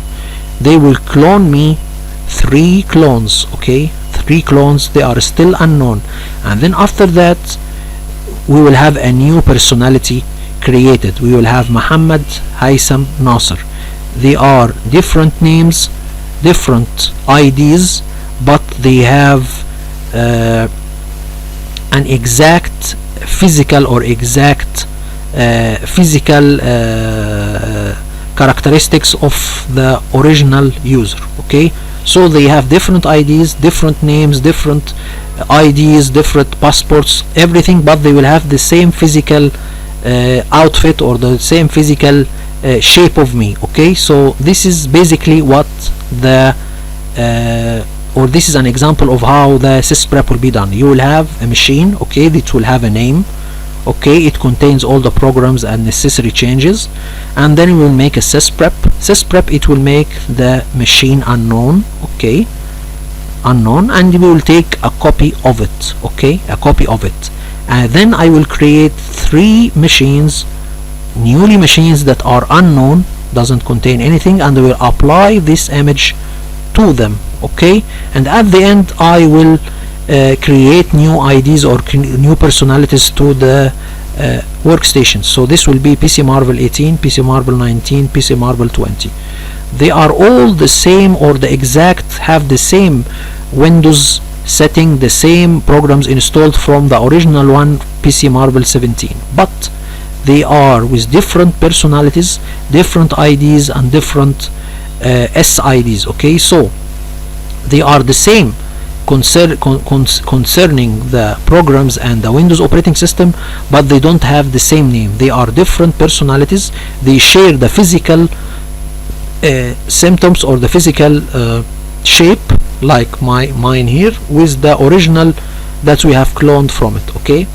They will clone me 3 clones. Okay, 3 clones. They are still unknown, and then after that we will have a new personality created. We will have Muhammad, Haitham, Nasser. They are different names, different IDs, but they have an exact physical characteristics of the original user. Okay, so they have different IDs, different names, different IDs, different passports, everything, but they will have the same physical outfit or the same physical shape of me. Okay, so this is basically what this is an example of how the Sysprep will be done. You will have a machine, okay, it will have a name, okay, it contains all the programs and necessary changes, and then we will make a Sysprep. Sysprep, it will make the machine unknown, okay, unknown, and we will take a copy of it, okay, a copy of it, and then I will create 3 machines, newly machines that are unknown, doesn't contain anything, and we will apply this image to them. Okay, and at the end I will create new IDs or new personalities to the workstations. So this will be PC Marvel 18, PC Marvel 19, PC Marvel 20. They are all the same, or the exact have the same Windows setting, the same programs installed from the original one, PC Marvel 17, but they are with different personalities, different IDs, and different SIDs. Okay, so they are the same concerning the programs and the Windows operating system, but they don't have the same name. They are different personalities. They share the physical symptoms or the physical shape, like mine here, with the original that we have cloned from it. Okay,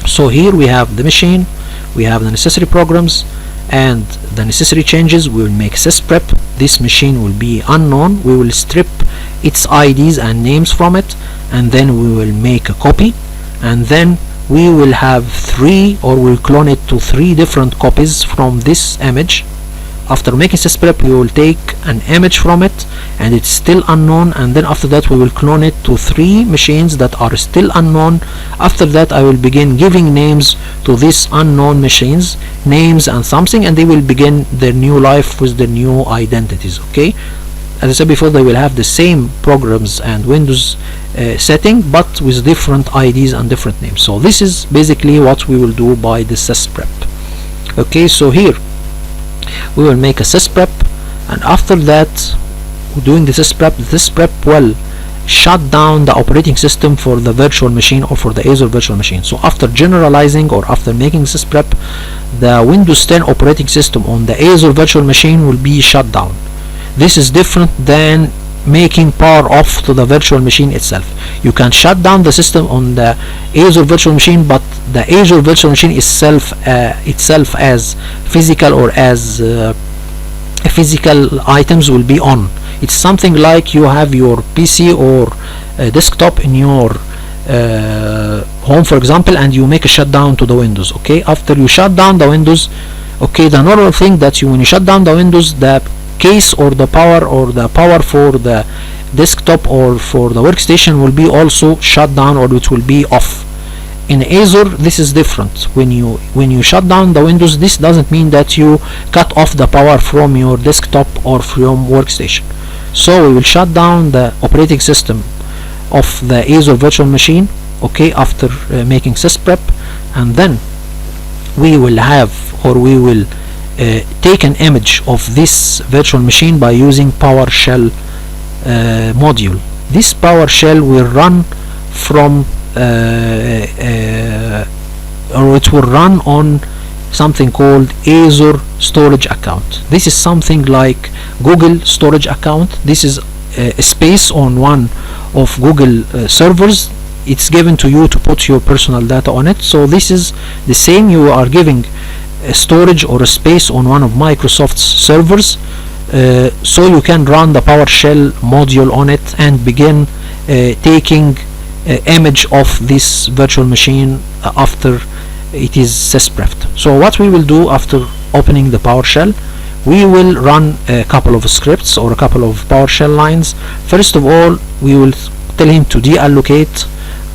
so here we have the machine, we have the necessary programs and the necessary changes. We will make Sysprep. This machine will be unknown. We will strip its IDs and names from it, and then we will make a copy, and then we will have 3, or we'll clone it to 3 different copies from this image. After making Sysprep, we will take an image from it and it's still unknown, and then after that we will clone it to 3 machines that are still unknown. After that I will begin giving names to these unknown machines, names and something, and they will begin their new life with their new identities. Okay, as I said before, they will have the same programs and Windows setting, but with different IDs and different names. So this is basically what we will do by the Sysprep. Okay, so here we will make a Sysprep, and after that, doing the Sysprep will shut down the operating system for the virtual machine or for the Azure virtual machine. So after generalizing or after making Sysprep, the Windows 10 operating system on the Azure virtual machine will be shut down. This is different than making power off to the virtual machine itself. You can shut down the system on the Azure virtual machine, but the Azure virtual machine itself as physical or as physical items will be on. It's something like you have your PC or desktop in your home, for example, and you make a shutdown to the Windows. Okay, after you shut down the Windows, okay, the normal thing that when you shut down the Windows, the case or the power for the desktop or for the workstation will be also shut down, or it will be off. In Azure this is different. When you shut down the Windows, this doesn't mean that you cut off the power from your desktop or from workstation. So we will shut down the operating system of the Azure virtual machine, okay, after making Sysprep, and then we will have, or we will take an image of this virtual machine by using PowerShell module. This PowerShell will run from or it will run on something called Azure storage account. This is something like Google storage account. This is a space on one of Google servers. It's given to you to put your personal data on it. So this is the same. You are giving a storage or a space on one of Microsoft's servers, so you can run the PowerShell module on it and begin taking image of this virtual machine after it is Sysprepped. So what we will do after opening the PowerShell, we will run a couple of scripts or a couple of PowerShell lines. First of all, we will tell him to deallocate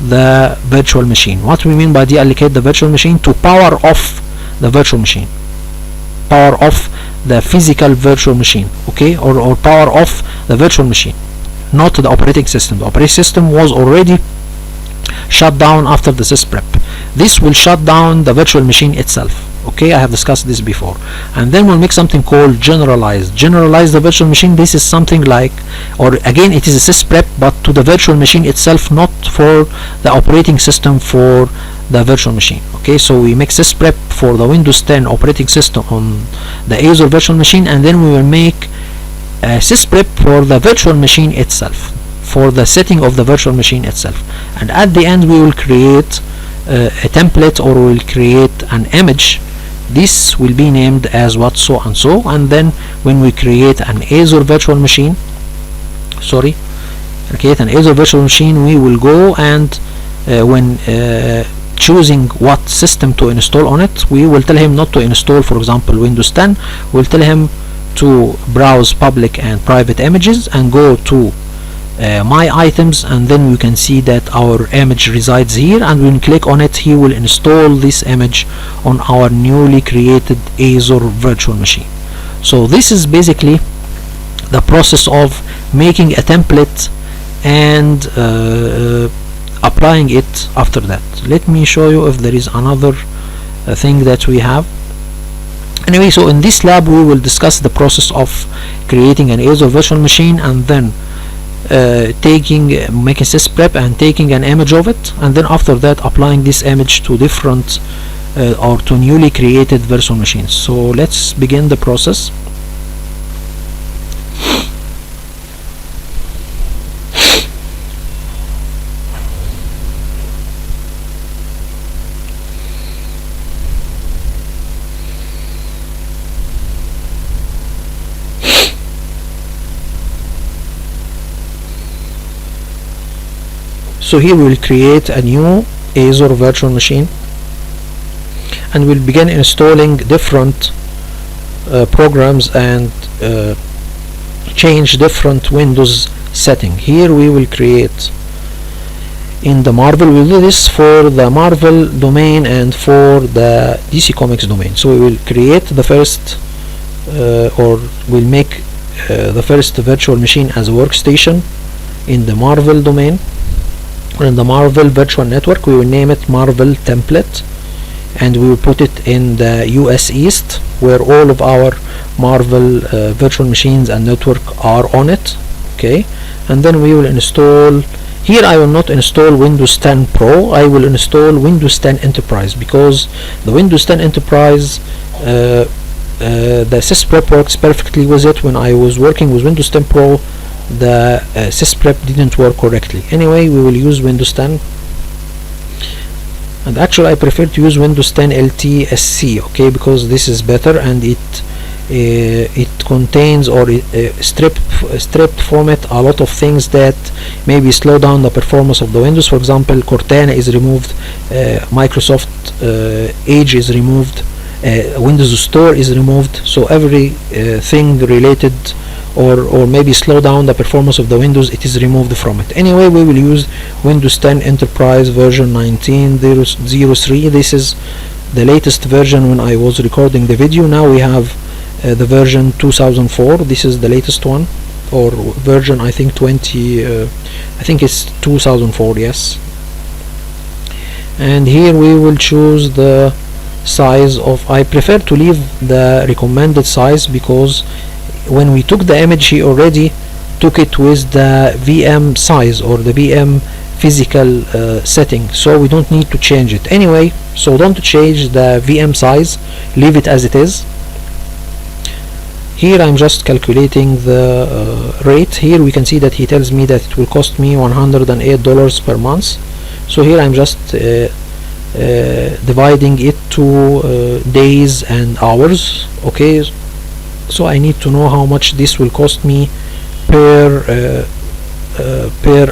the virtual machine. What we mean by deallocate the virtual machine? To power off the virtual machine, power off the physical virtual machine, okay, or power off the virtual machine, not the operating system. The operating system was already shut down after the Sysprep. This will shut down the virtual machine itself. Okay, I have discussed this before. And then we'll make something called generalize the virtual machine. This is something like, or again, it is a Sysprep, but to the virtual machine itself, not for the operating system, for the virtual machine. Okay, so we make Sysprep for the Windows 10 operating system on the Azure virtual machine, and then we will make a Sysprep for the virtual machine itself, for the setting of the virtual machine itself. And at the end we will create a template, or we will create an image. This will be named as what, so and so. And then when we create an Azure virtual machine, we will go and when choosing what system to install on it, we will tell him not to install, for example, Windows 10. We'll tell him to browse public and private images and go to my items, and then we can see that our image resides here, and when we click on it, he will install this image on our newly created Azure virtual machine. So this is basically the process of making a template and applying it after that. Let me show you if there is another thing that we have. Anyway, so in this lab we will discuss the process of creating an Azure virtual machine, and then making Sysprep and taking an image of it, and then after that applying this image to different or to newly created virtual machines. So let's begin the process. So here we will create a new Azure virtual machine, and we'll begin installing different programs and change different Windows setting. Here we will create in the Marvel. We'll do this for the Marvel domain and for the DC Comics domain. So we will create the first or we'll make the first virtual machine as a workstation in the Marvel domain. In the Marvel virtual network, we will name it Marvel template, and we will put it in the US East, where all of our Marvel virtual machines and network are on it. okay, and then we will install. Here I will not install Windows 10 Pro, I will install Windows 10 Enterprise, because the Windows 10 Enterprise, the Sysprep works perfectly with it. When I was working with Windows 10 Pro, the Sysprep didn't work correctly. Anyway, we will use Windows 10, and actually I prefer to use Windows 10 LTSC, okay, because this is better, and it contains, or stripped format a lot of things that maybe slow down the performance of the Windows. For example, Cortana is removed, Microsoft Edge is removed, Windows Store is removed, so everything related or maybe slow down the performance of the Windows, it is removed from it. Anyway, we will use Windows 10 Enterprise version 19.03. This is the latest version when I was recording the video. Now we have the version 2004. This is the latest one, or version I think 20, I think it's 2004, yes. And here we will choose the size of, I prefer to leave the recommended size, because when we took the image, he already took it with the VM size or the VM physical setting, so we don't need to change it. Anyway, so don't change the VM size, leave it as it is. Here I'm just calculating the rate. Here we can see that he tells me that it will cost me $108 per month. So here I'm just dividing it to days and hours, okay. So I need to know how much this will cost me per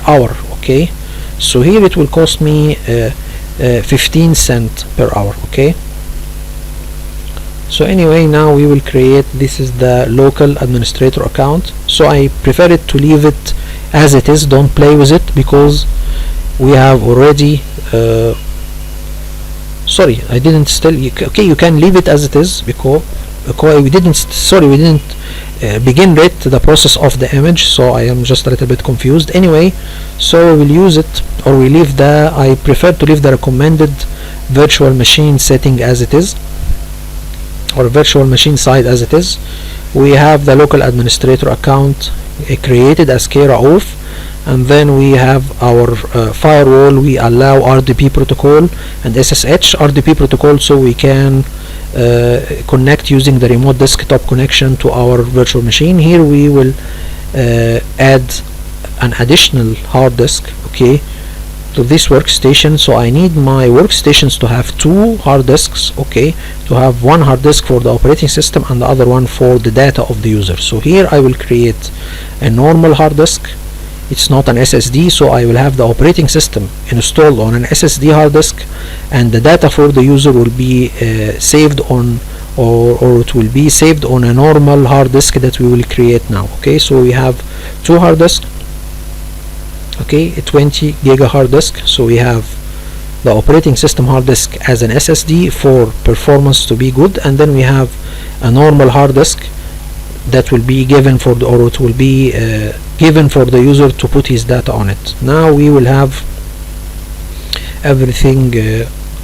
hour, okay. So here it will cost me 15 cents per hour, okay. So anyway, now we will create, this is the local administrator account. So I prefer it to leave it as it is, don't play with it, because we have already sorry, I didn't still, okay, you can leave it as it is, because we didn't begin with the process of the image, so I am just a little bit confused. Anyway, so we will use it, or we leave the, I prefer to leave the recommended virtual machine setting as it is, or virtual machine size as it is. We have the local administrator account created as Kara off, and then we have our firewall. We allow RDP protocol and SSH. RDP protocol, so we can connect using the remote desktop connection to our virtual machine. Here we will add an additional hard disk, okay, to this workstation. So I need my workstations to have two hard disks, okay, to have one hard disk for the operating system and the other one for the data of the user. So here I will create a normal hard disk. It's not an SSD, so I will have the operating system installed on an SSD hard disk, and the data for the user will be saved on, or it will be saved on a normal hard disk that we will create now, okay. So we have two hard disks, okay, a 20 giga hard disk. So we have the operating system hard disk as an SSD for performance to be good, and then we have a normal hard disk that will be given for the, or it will be given for the user to put his data on it. Now we will have everything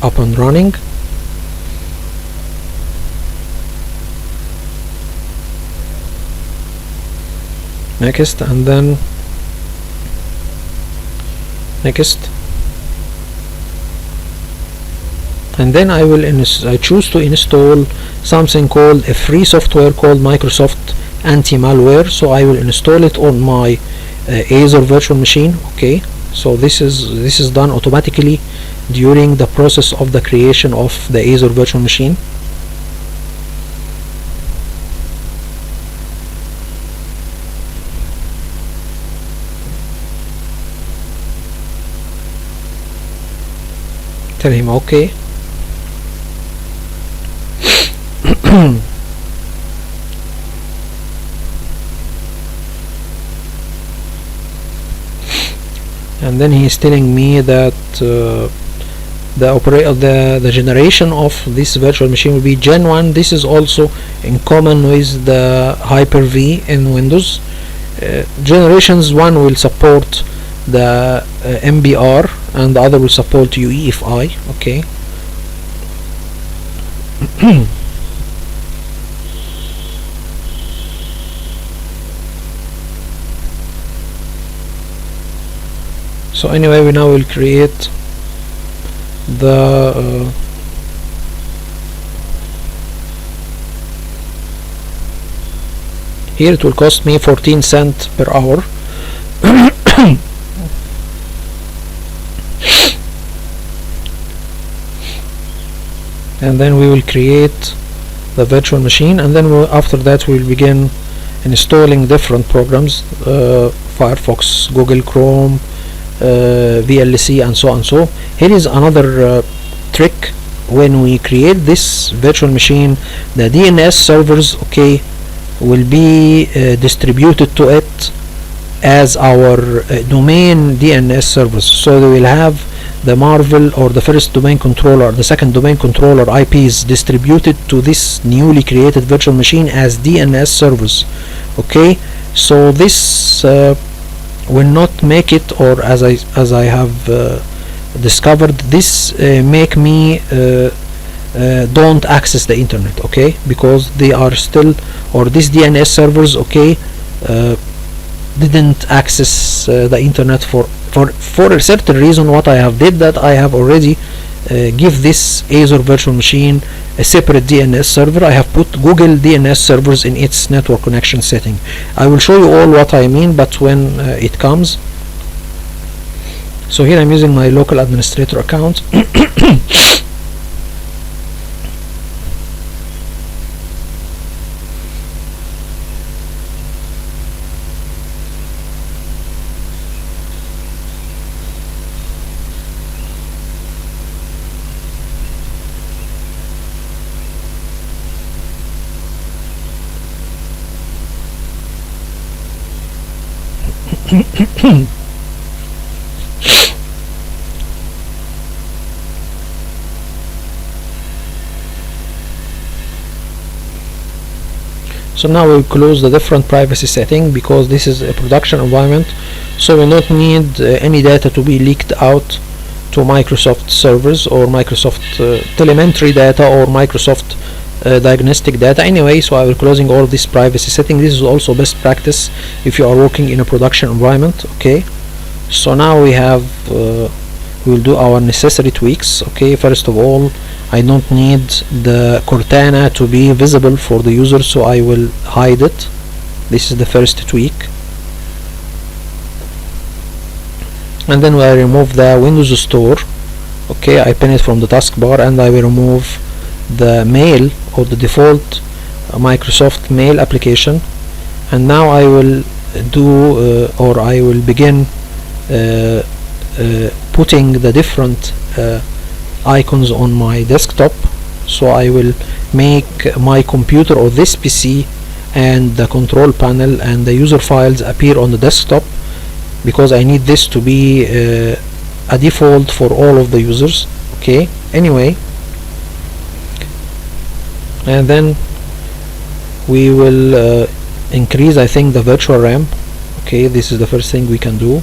up and running. Next, and then next, and then I choose to install something called a free software called Microsoft Anti-Malware. So I will install it on my Azure virtual machine, okay. So this is done automatically during the process of the creation of the Azure virtual machine. Tell him okay. And then he is telling me that the generation of this virtual machine will be Gen 1. This is also in common with the Hyper-V in Windows. Generations 1 will support the MBR, and the other will support UEFI, okay. So anyway, we now will create the here it will cost me 14 cents per hour. And then we will create the virtual machine, and then after that we will begin installing different programs, Firefox, Google Chrome, VLC, and so on. So here is another trick. When we create this virtual machine, the DNS servers, okay, will be distributed to it as our domain DNS servers. So they will have the Marvel or the first domain controller, the second domain controller IPs distributed to this newly created virtual machine as DNS servers. Okay, so this will not make it, or as I have discovered, this make me don't access the internet, okay, because they are still, or these DNS servers, okay, didn't access the internet for a certain reason. What I have did, that I have already give this Azure virtual machine a separate DNS server. I have put Google DNS servers in its network connection setting. I will show you all what I mean, but when it comes. So here I'm using my local administrator account. So now we'll close the different privacy setting, because this is a production environment, so we don't need any data to be leaked out to Microsoft servers or Microsoft telemetry data or Microsoft diagnostic data anyway. So I will closing all this privacy setting. This is also best practice if you are working in a production environment. Okay, so now we have we will do our necessary tweaks. Okay, first of all, I don't need the Cortana to be visible for the user, so I will hide it. This is the first tweak. And then I remove the Windows Store. Okay, I pin it from the taskbar, and I will remove the mail or the default Microsoft mail application. And now I will do or I will begin putting the different icons on my desktop. So I will make my computer or this PC and the control panel and the user files appear on the desktop, because I need this to be a default for all of the users. Okay, anyway, and then we will increase, I think, the virtual RAM. Okay, this is the first thing we can do.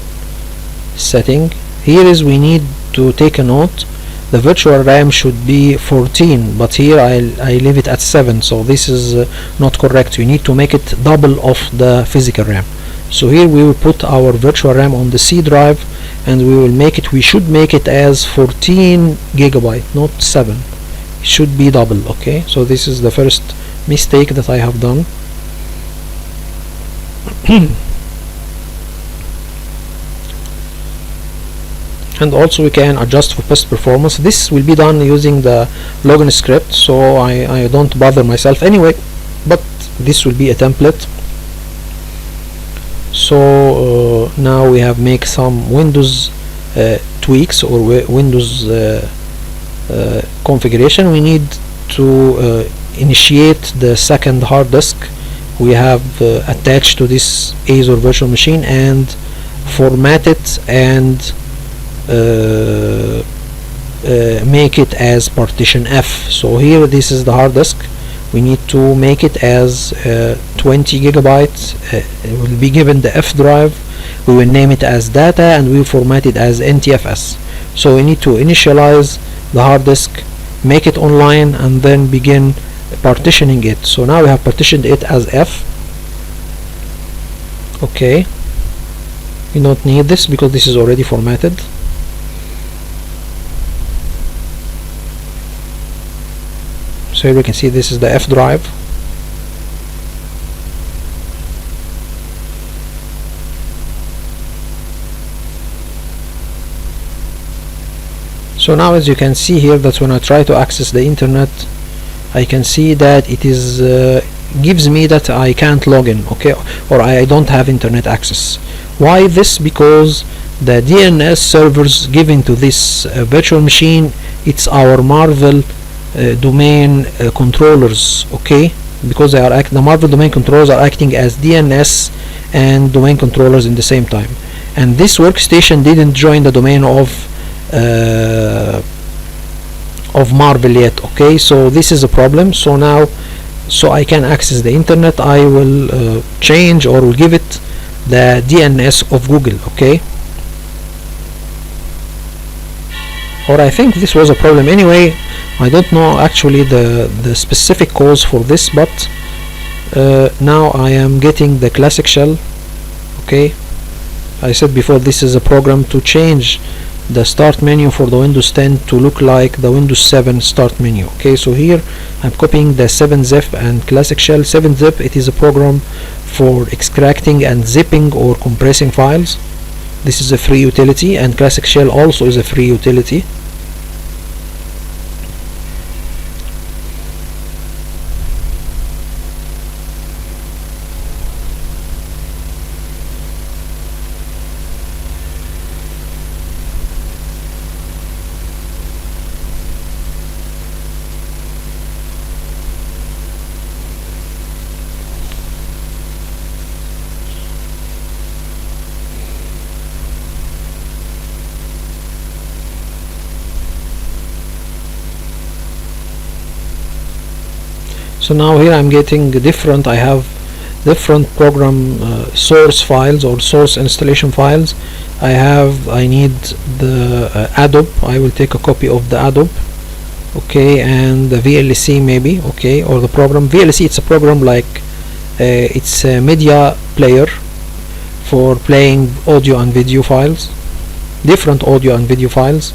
Setting here is we need to take a note. The virtual RAM should be 14, but here I leave it at 7, so this is not correct. You need to make it double of the physical RAM. So here we will put our virtual RAM on the C drive, and we should make it as 14 gigabyte, not 7. It should be double. Okay, so this is the first mistake that I have done. And also we can adjust for best performance. This will be done using the login script, so I don't bother myself anyway, but this will be a template. So now we have make some Windows tweaks or Windows configuration. We need to initiate the second hard disk we have attached to this Azure virtual machine, and format it and make it as partition F. So here this is the hard disk. We need to make it as 20 gigabytes. It will be given the F drive. We will name it as data, and we will format it as NTFS. So we need to initialize the hard disk, make it online, and then begin partitioning it. So now we have partitioned it as F. Okay, We don't need this because this is already formatted. So here we can see this is the F drive. So now as you can see here, that when I try to access the internet, I can see that it is gives me that I can't log in, okay, or I don't have internet access. Why this? Because the DNS servers given to this virtual machine, it's our Marvel domain controllers, okay, because they are the Marvel domain controllers are acting as DNS and domain controllers in the same time, and this workstation didn't join the domain of Marvel yet, okay. So this is a problem. So now, so I can access the internet, I will change or will give it the DNS of Google, okay. Or I think this was a problem anyway. I don't know actually the specific cause for this, but now I am getting the classic shell, okay. I said before, this is a program to change the start menu for the Windows 10 to look like the Windows 7 start menu, okay. So here I'm copying the 7-zip and classic shell. 7-zip, it is a program for extracting and zipping or compressing files. This is a free utility, and classic shell also is a free utility. So now here I'm getting different, I have different program source files or source installation files. I need the Adobe. I will take a copy of the Adobe, okay, and the VLC maybe, okay, or the program VLC. It's a program like it's a media player for playing audio and video files, different audio and video files.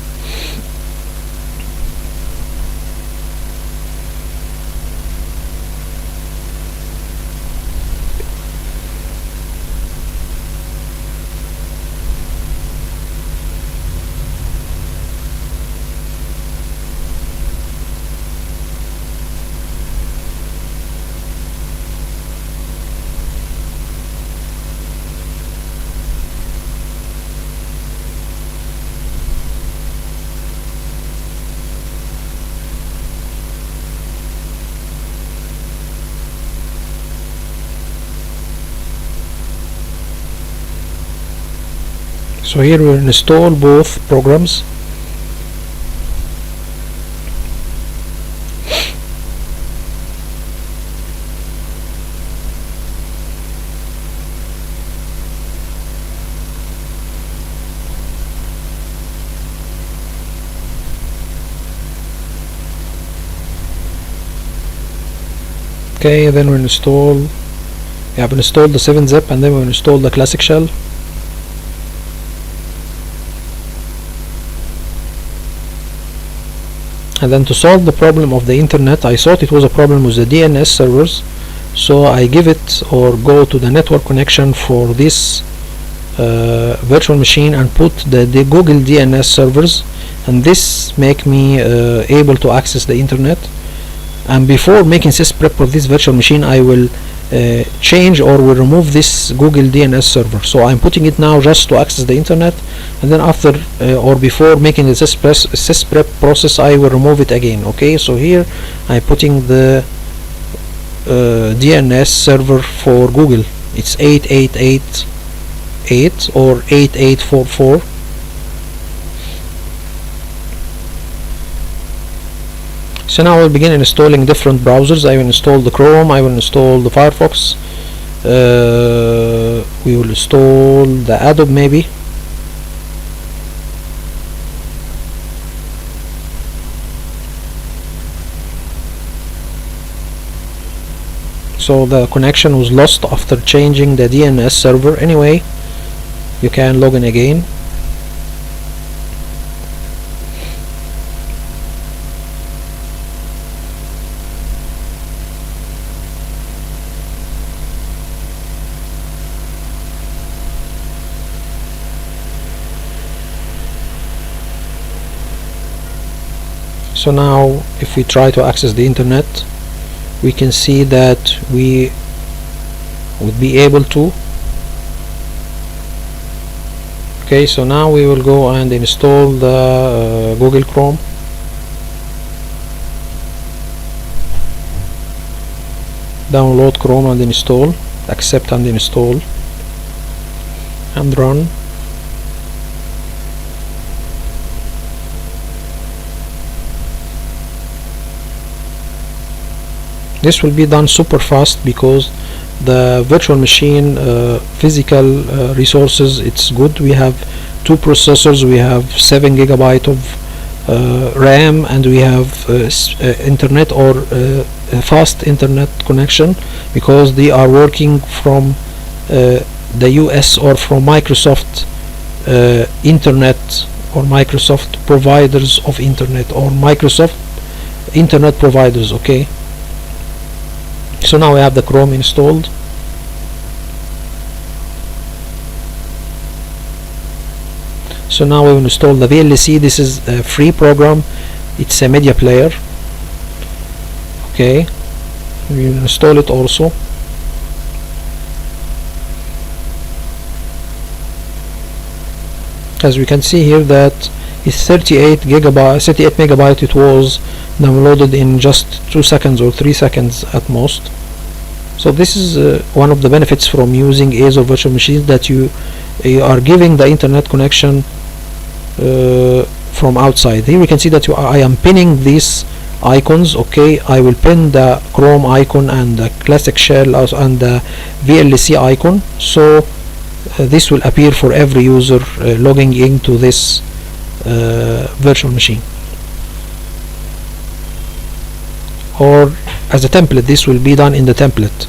So here we'll install both programs. Okay, then we'll install, we have installed the 7-zip, and then we'll install the classic shell. And then to solve the problem of the internet, I thought it was a problem with the DNS servers, so I give it or go to the network connection for this virtual machine and put the Google DNS servers, and this make me able to access the internet. And before making Sysprep for this virtual machine, I will change or will remove this Google DNS server. So I'm putting it now just to access the internet, and then after or before making the Sysprep process, I will remove it again, okay. So here I'm putting the DNS server for Google. It's 8888 or 8844. So now I will begin installing different browsers. I will install the Chrome, I will install the Firefox, we will install the Adobe maybe. So the connection was lost after changing the DNS server anyway. you can log in again. So now if we try to access the internet, we can see that we would be able to. Okay, so now we will go and install the Google Chrome. Download Chrome and install, accept and install, and run. This will be done super fast because the virtual machine physical resources, it's good. We have 2 processors, we have 7 GB of RAM, and we have internet or fast internet connection, because they are working from the US or from Microsoft internet, or Microsoft providers of internet, or Microsoft internet providers. Okay, so now we have the Chrome installed. So now we will install the VLC. This is a free program, it's a media player. Okay, we will install it also. As we can see here that it's 38 megabyte. It was downloaded in just 2 seconds or 3 seconds at most. So this is one of the benefits from using Azure virtual machines, that you are giving the internet connection from outside. Here we can see that I am pinning these icons. Okay, I will pin the Chrome icon and the classic shell and the VLC icon, so this will appear for every user logging into this virtual machine. Or as a template, this will be done in the template.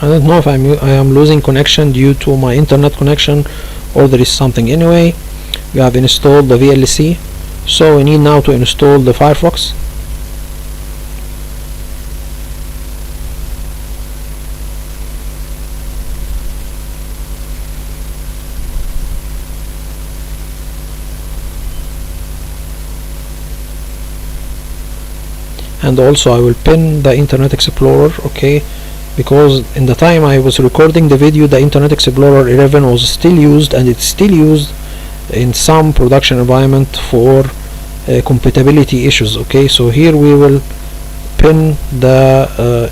I don't know if I am losing connection due to my internet connection, or there is something. Anyway, we have installed the VLC, so we need now to install the Firefox. And also I will pin the Internet Explorer. Okay, because in the time I was recording the video, the Internet Explorer 11 was still used, and it's still used in some production environment for compatibility issues. Okay, so here we will pin the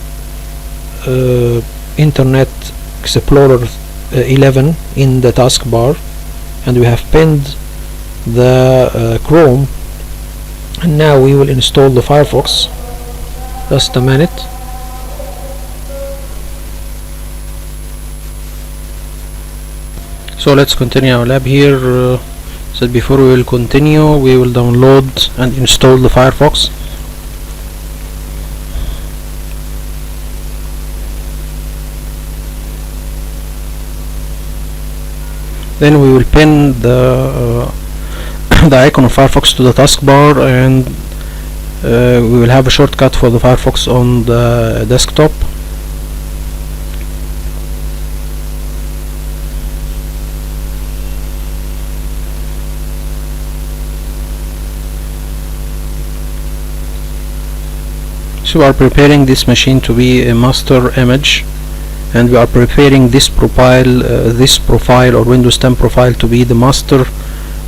Internet Explorer 11 in the taskbar, and we have pinned the Chrome, and now we will install the Firefox. Just a minute. So let's continue our lab here. So before we will continue, we will download and install the Firefox. Then we will pin the icon of Firefox to the taskbar, and we will have a shortcut for the Firefox on the desktop. So we are preparing this machine to be a master image, and we are preparing this profile or Windows 10 profile to be the master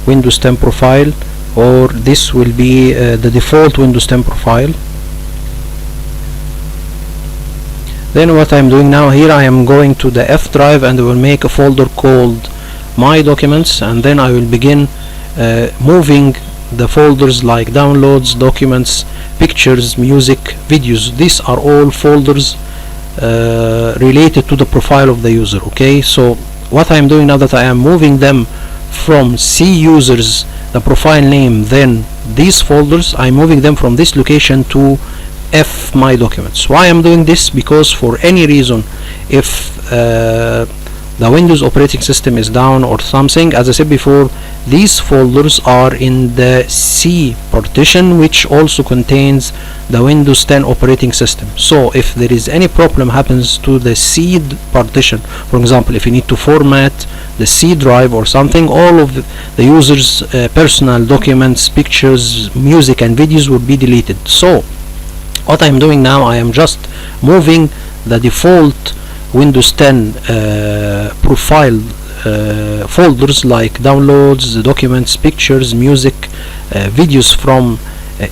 Windows 10 profile, or this will be the default Windows 10 profile. Then what I am doing now here, I am going to the F drive and I will make a folder called My Documents, and then I will begin moving the folders like downloads, documents, pictures, music, videos. These are all folders related to the profile of the user. Okay, so what I'm doing now that I am moving them from C users, the profile name, then these folders, I'm moving them from this location to F my documents. Why I'm doing this? Because for any reason, if the Windows operating system is down or something, as I said before, these folders are in the C partition, which also contains the Windows 10 operating system. So if there is any problem happens to the C partition, for example, if you need to format the C drive or something, all of the user's personal documents, pictures, music and videos will be deleted. So what I'm doing now, I am just moving the default Windows 10 profile folders like downloads, documents, pictures, music, videos from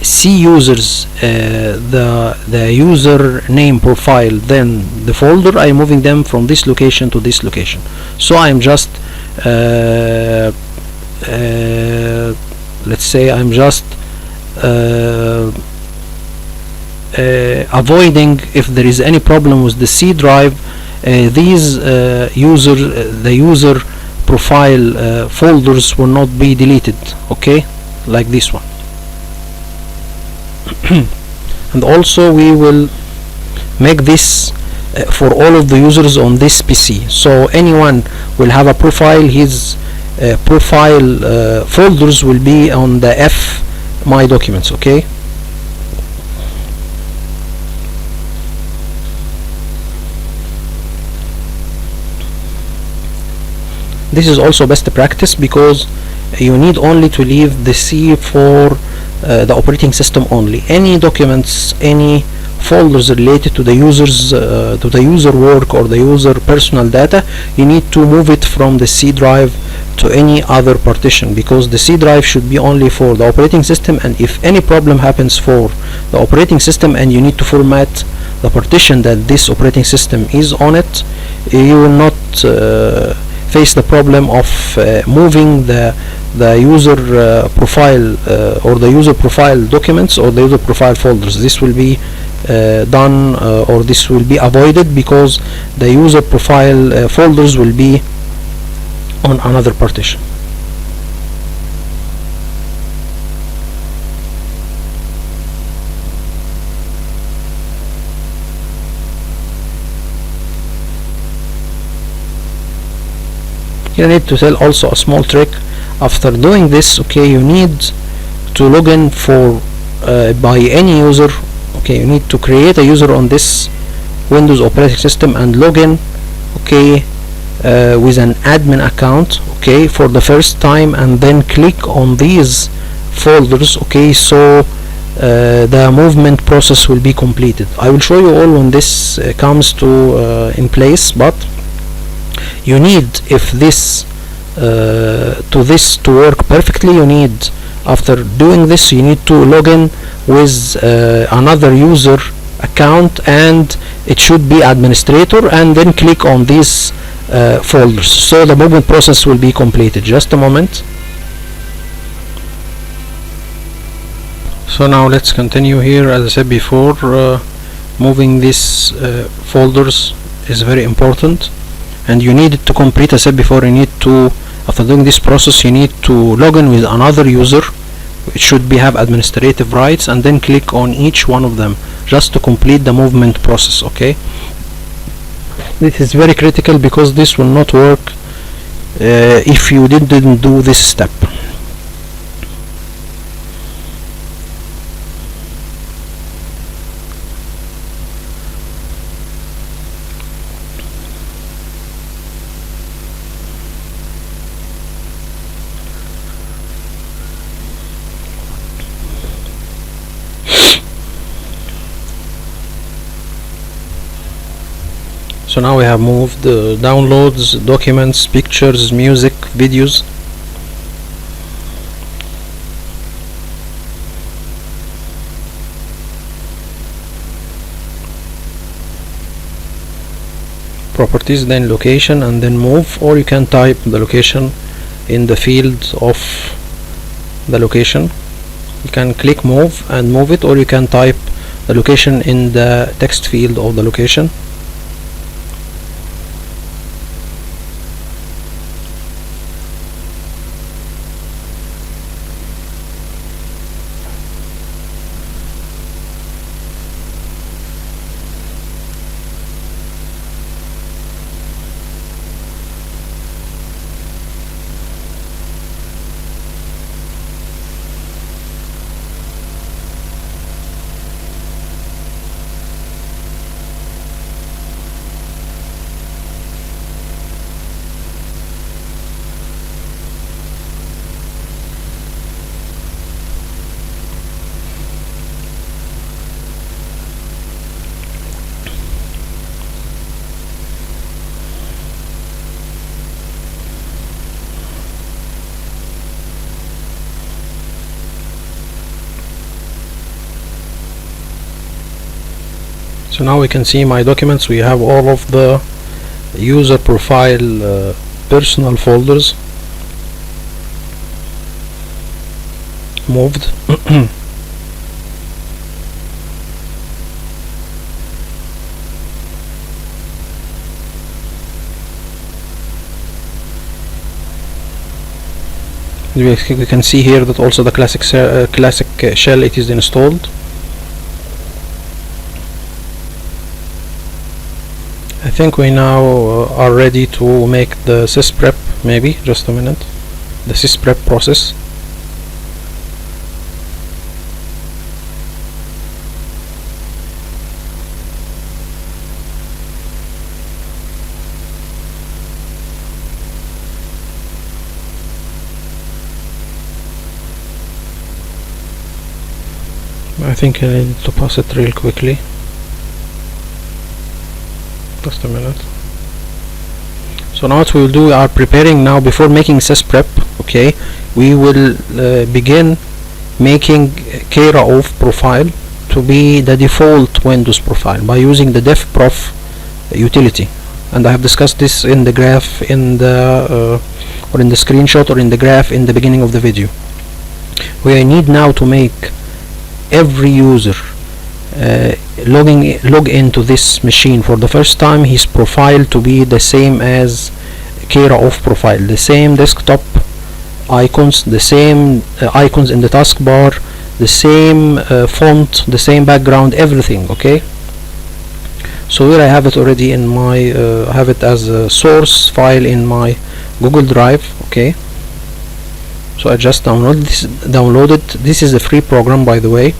C users, the user name profile, then the folder, I'm moving them from this location to this location. So I'm just let's say I'm just avoiding if there is any problem with the C drive, these the user profile folders will not be deleted. Okay, like this one. And also we will make this for all of the users on this PC, so anyone will have a profile, his profile folders will be on the F my documents. Okay, this is also best practice because you need only to leave the C for the operating system only. Any documents, any folders related to the users to the user work or the user personal data, you need to move it from the C drive to any other partition, because the C drive should be only for the operating system, and if any problem happens for the operating system and you need to format the partition that this operating system is on it, you will not face the problem of moving the user profile or the user profile documents or the user profile folders. This will be done or this will be avoided because the user profile folders will be on another partition. You need to tell also a small trick after doing this. Okay, you need to log in for by any user. Okay, you need to create a user on this Windows operating system and log in, okay, with an admin account, okay, for the first time, and then click on these folders. Okay, so the movement process will be completed. I will show you all when this comes to in place, but you need, if this to work perfectly, you need, after doing this, you need to log in with another user account, and it should be administrator, and then click on these folders, so the movement process will be completed. Just a moment. So now let's continue here. As I said before, moving these folders is very important, and you need to complete. I said before, you need to, after doing this process, you need to log in with another user. It should be have administrative rights, and then click on each one of them just to complete the movement process. Okay, this is very critical because this will not work if you didn't do this step. So now we have moved the downloads, documents, pictures, music, videos. Properties, then location, and then move, or you can type the location in the field of the location. You can click move and move it, or you can type the location in the text field of the location. So now we can see my documents. We have all of the user profile personal folders moved. We can see here that also the classic shell, it is installed. I think we now are ready to make the Sysprep. Maybe just a minute. The Sysprep process. I think I need to pass it real quickly. Just a minute. So now what we will do, we are preparing now before making Sysprep. Okay, we will begin making Kera-Off profile to be the default Windows profile by using the defprof utility, and I have discussed this in the graph in the or in the screenshot or in the graph in the beginning of the video. We need now to make every user log into this machine for the first time, his profile to be the same as Kera-Off profile, the same desktop icons, the same icons in the taskbar, the same font, the same background, everything. Okay, so here I have it already in my I have it as a source file in my Google Drive. Okay, so I just downloaded. This is a free program, by the way.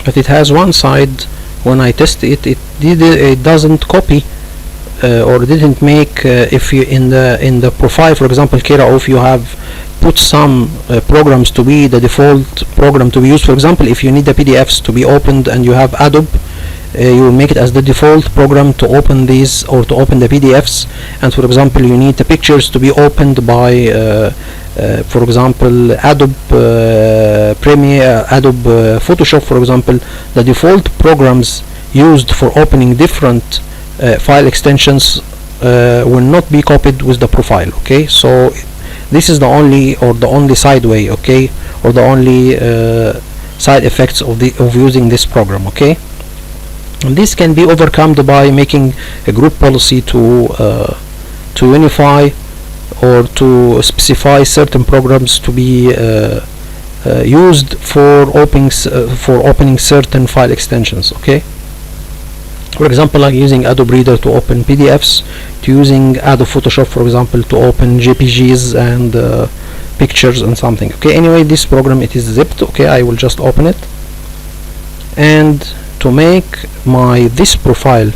But it has one side. When I test it, it doesn't copy or didn't make. If you in the profile, for example, Kera-Off, you have put some programs to be the default program to be used. For example, if you need the PDFs to be opened and you have Adobe, you will make it as the default program to open these or to open the PDFs. And for example, you need the pictures to be opened by for example, Adobe Premiere, Adobe Photoshop, for example. The default programs used for opening different file extensions will not be copied with the profile. Okay, so this is the only side way, okay, or the only side effects of using this program. Okay, and this can be overcome by making a group policy to unify or to specify certain programs to be used for opening certain file extensions. Okay, for example, like using Adobe Reader to open PDFs, to using Adobe Photoshop, for example, to open JPGs and pictures and something. Okay, anyway, this program, it is zipped. Okay, I will just open it, and to make this profile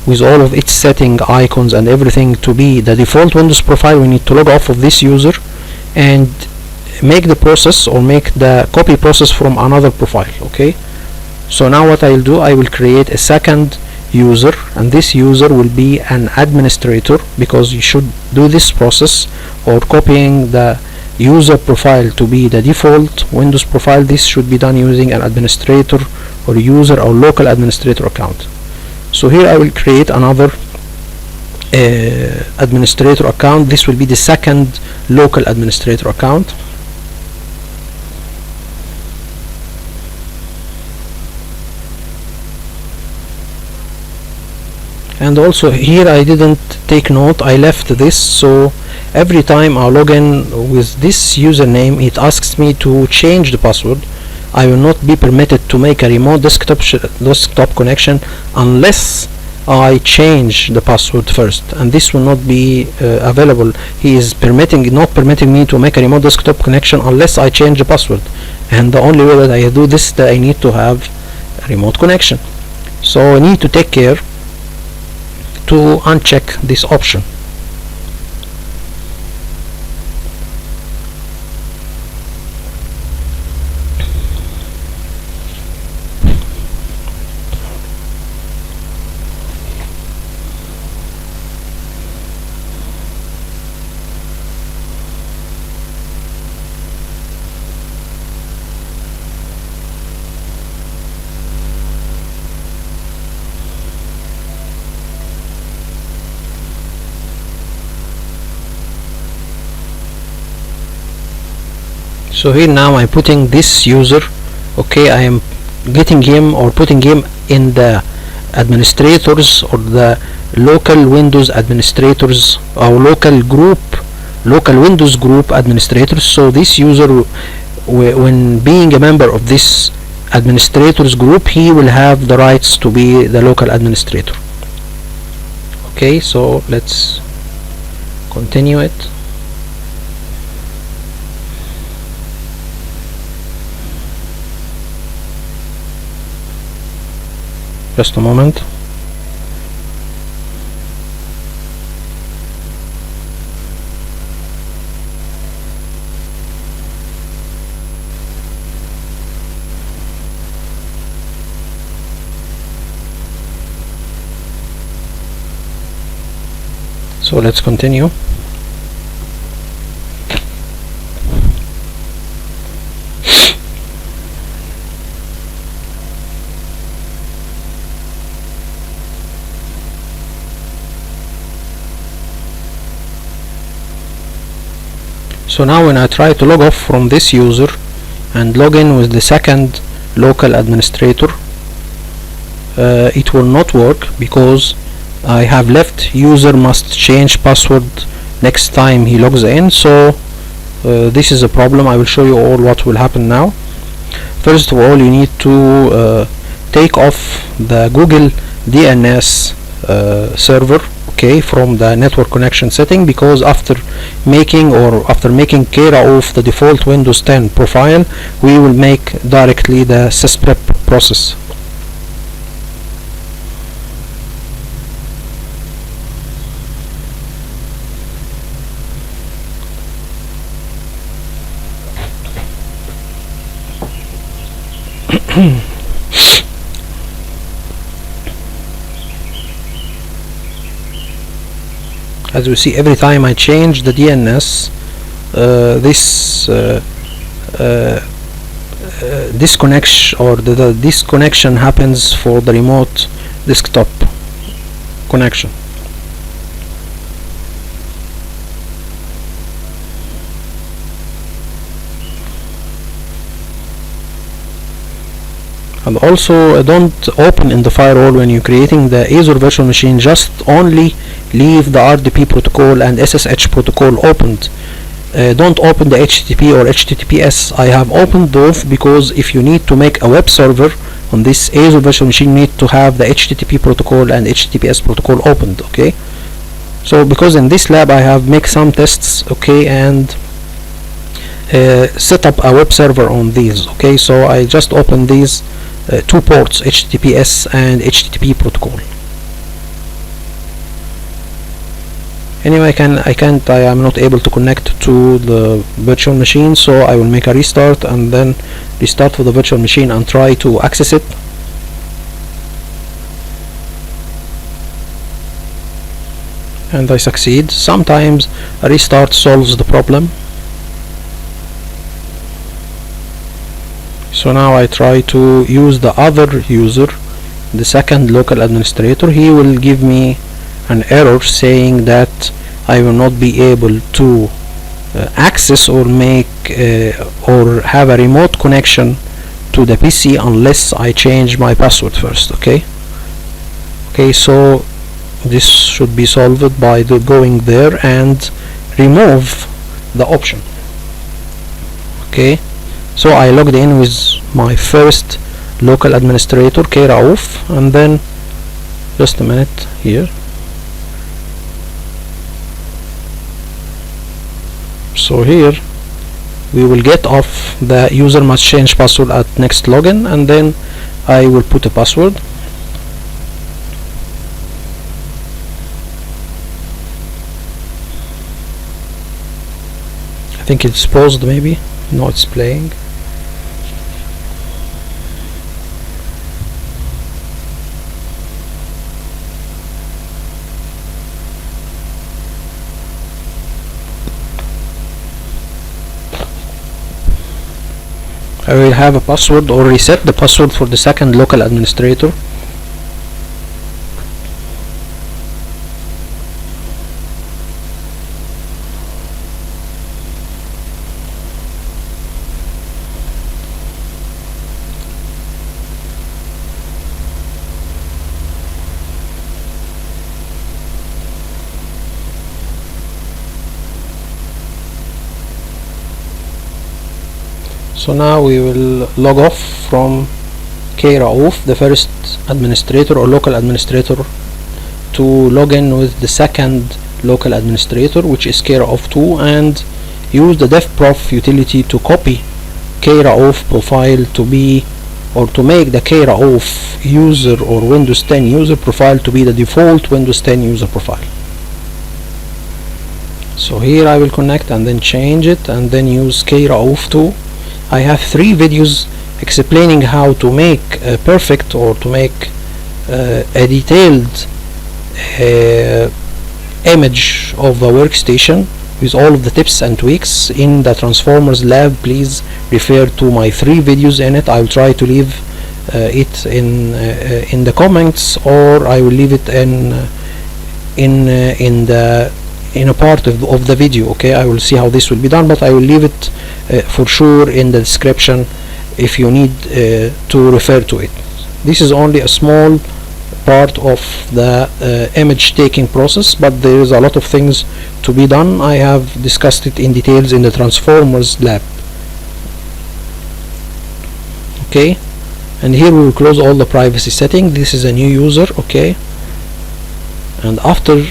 with all of its setting, icons and everything to be the default Windows profile, we need to log off of this user and make the process or make the copy process from another profile. Okay, so now what I will do, I will create a second user, and this user will be an administrator, because you should do this process or copying the user profile to be the default Windows profile. This should be done using an administrator or user or local administrator account. So here I will create another administrator account. This will be the second local administrator account. And also here I didn't take note, I left this, so every time I log in with this username it asks me to change the password. I will not be permitted to make a remote desktop connection unless I change the password first, and this will not be available. He is not permitting me to make a remote desktop connection unless I change the password, and the only way that I do this is that I need to have a remote connection. So I need to take care to uncheck this option. So here now I'm putting this user, okay, I am getting him or putting him in the administrators or the local Windows administrators or local Windows group administrators. So this user, when being a member of this administrators group, he will have the rights to be the local administrator. Okay, so let's continue it. Just a moment. So let's continue. So now when I try to log off from this user and log in with the second local administrator, it will not work because I have left user must change password next time he logs in. So this is a problem. I will show you all what will happen now. First of all, you need to take off the Google DNS server, okay, from the network connection setting, because after making care of the default Windows 10 profile, we will make directly the Sysprep process. As you see, every time I change the DNS, the disconnection happens for the remote desktop connection. And also don't open in the firewall when you're creating the Azure virtual machine, just only leave the RDP protocol and SSH protocol opened. Don't open the HTTP or HTTPS. I have opened both because if you need to make a web server on this Azure virtual machine, you need to have the HTTP protocol and HTTPS protocol opened, okay? So because in this lab I have made some tests, okay, and set up a web server on these, okay? So I just opened these two ports, HTTPS and HTTP protocol. Anyway, I am not able to connect to the virtual machine, so I will make a restart and then restart for the virtual machine and try to access it. And I succeed. Sometimes a restart solves the problem. So now I try to use the other user the second local administrator, he will give me an error saying that I will not be able to access or make or have a remote connection to the PC unless I change my password first. Okay, so this should be solved by going there and remove the option. Okay, so I logged in with my first local administrator, Rauf, and then just a minute here. So here we will get off the user must change password at next login, and then I will put a password. I think it's paused, maybe. No, it's playing. I will have a password or reset the password for the second local administrator. So now we will log off from Rauf, the first administrator or local administrator, to log in with the second local administrator, which is Rauf2, and use the devprof utility to copy Rauf profile to be, or to make the Rauf user or Windows 10 user profile to be the default Windows 10 user profile. So here I will connect and then change it and then use Rauf2. I have 3 videos explaining how to make perfect or to make a detailed image of a workstation with all of the tips and tweaks in the Transformers lab. Please refer to my 3 videos in it. I will try to leave it in the comments, or I will leave it in a part of the video. Okay, I will see how this will be done, but I will leave it for sure in the description if you need to refer to it. This is only a small part of the image taking process, but there is a lot of things to be done. I have discussed it in details in the Transformers lab. Okay, and here we will close all the privacy settings. This is a new user. Okay, and after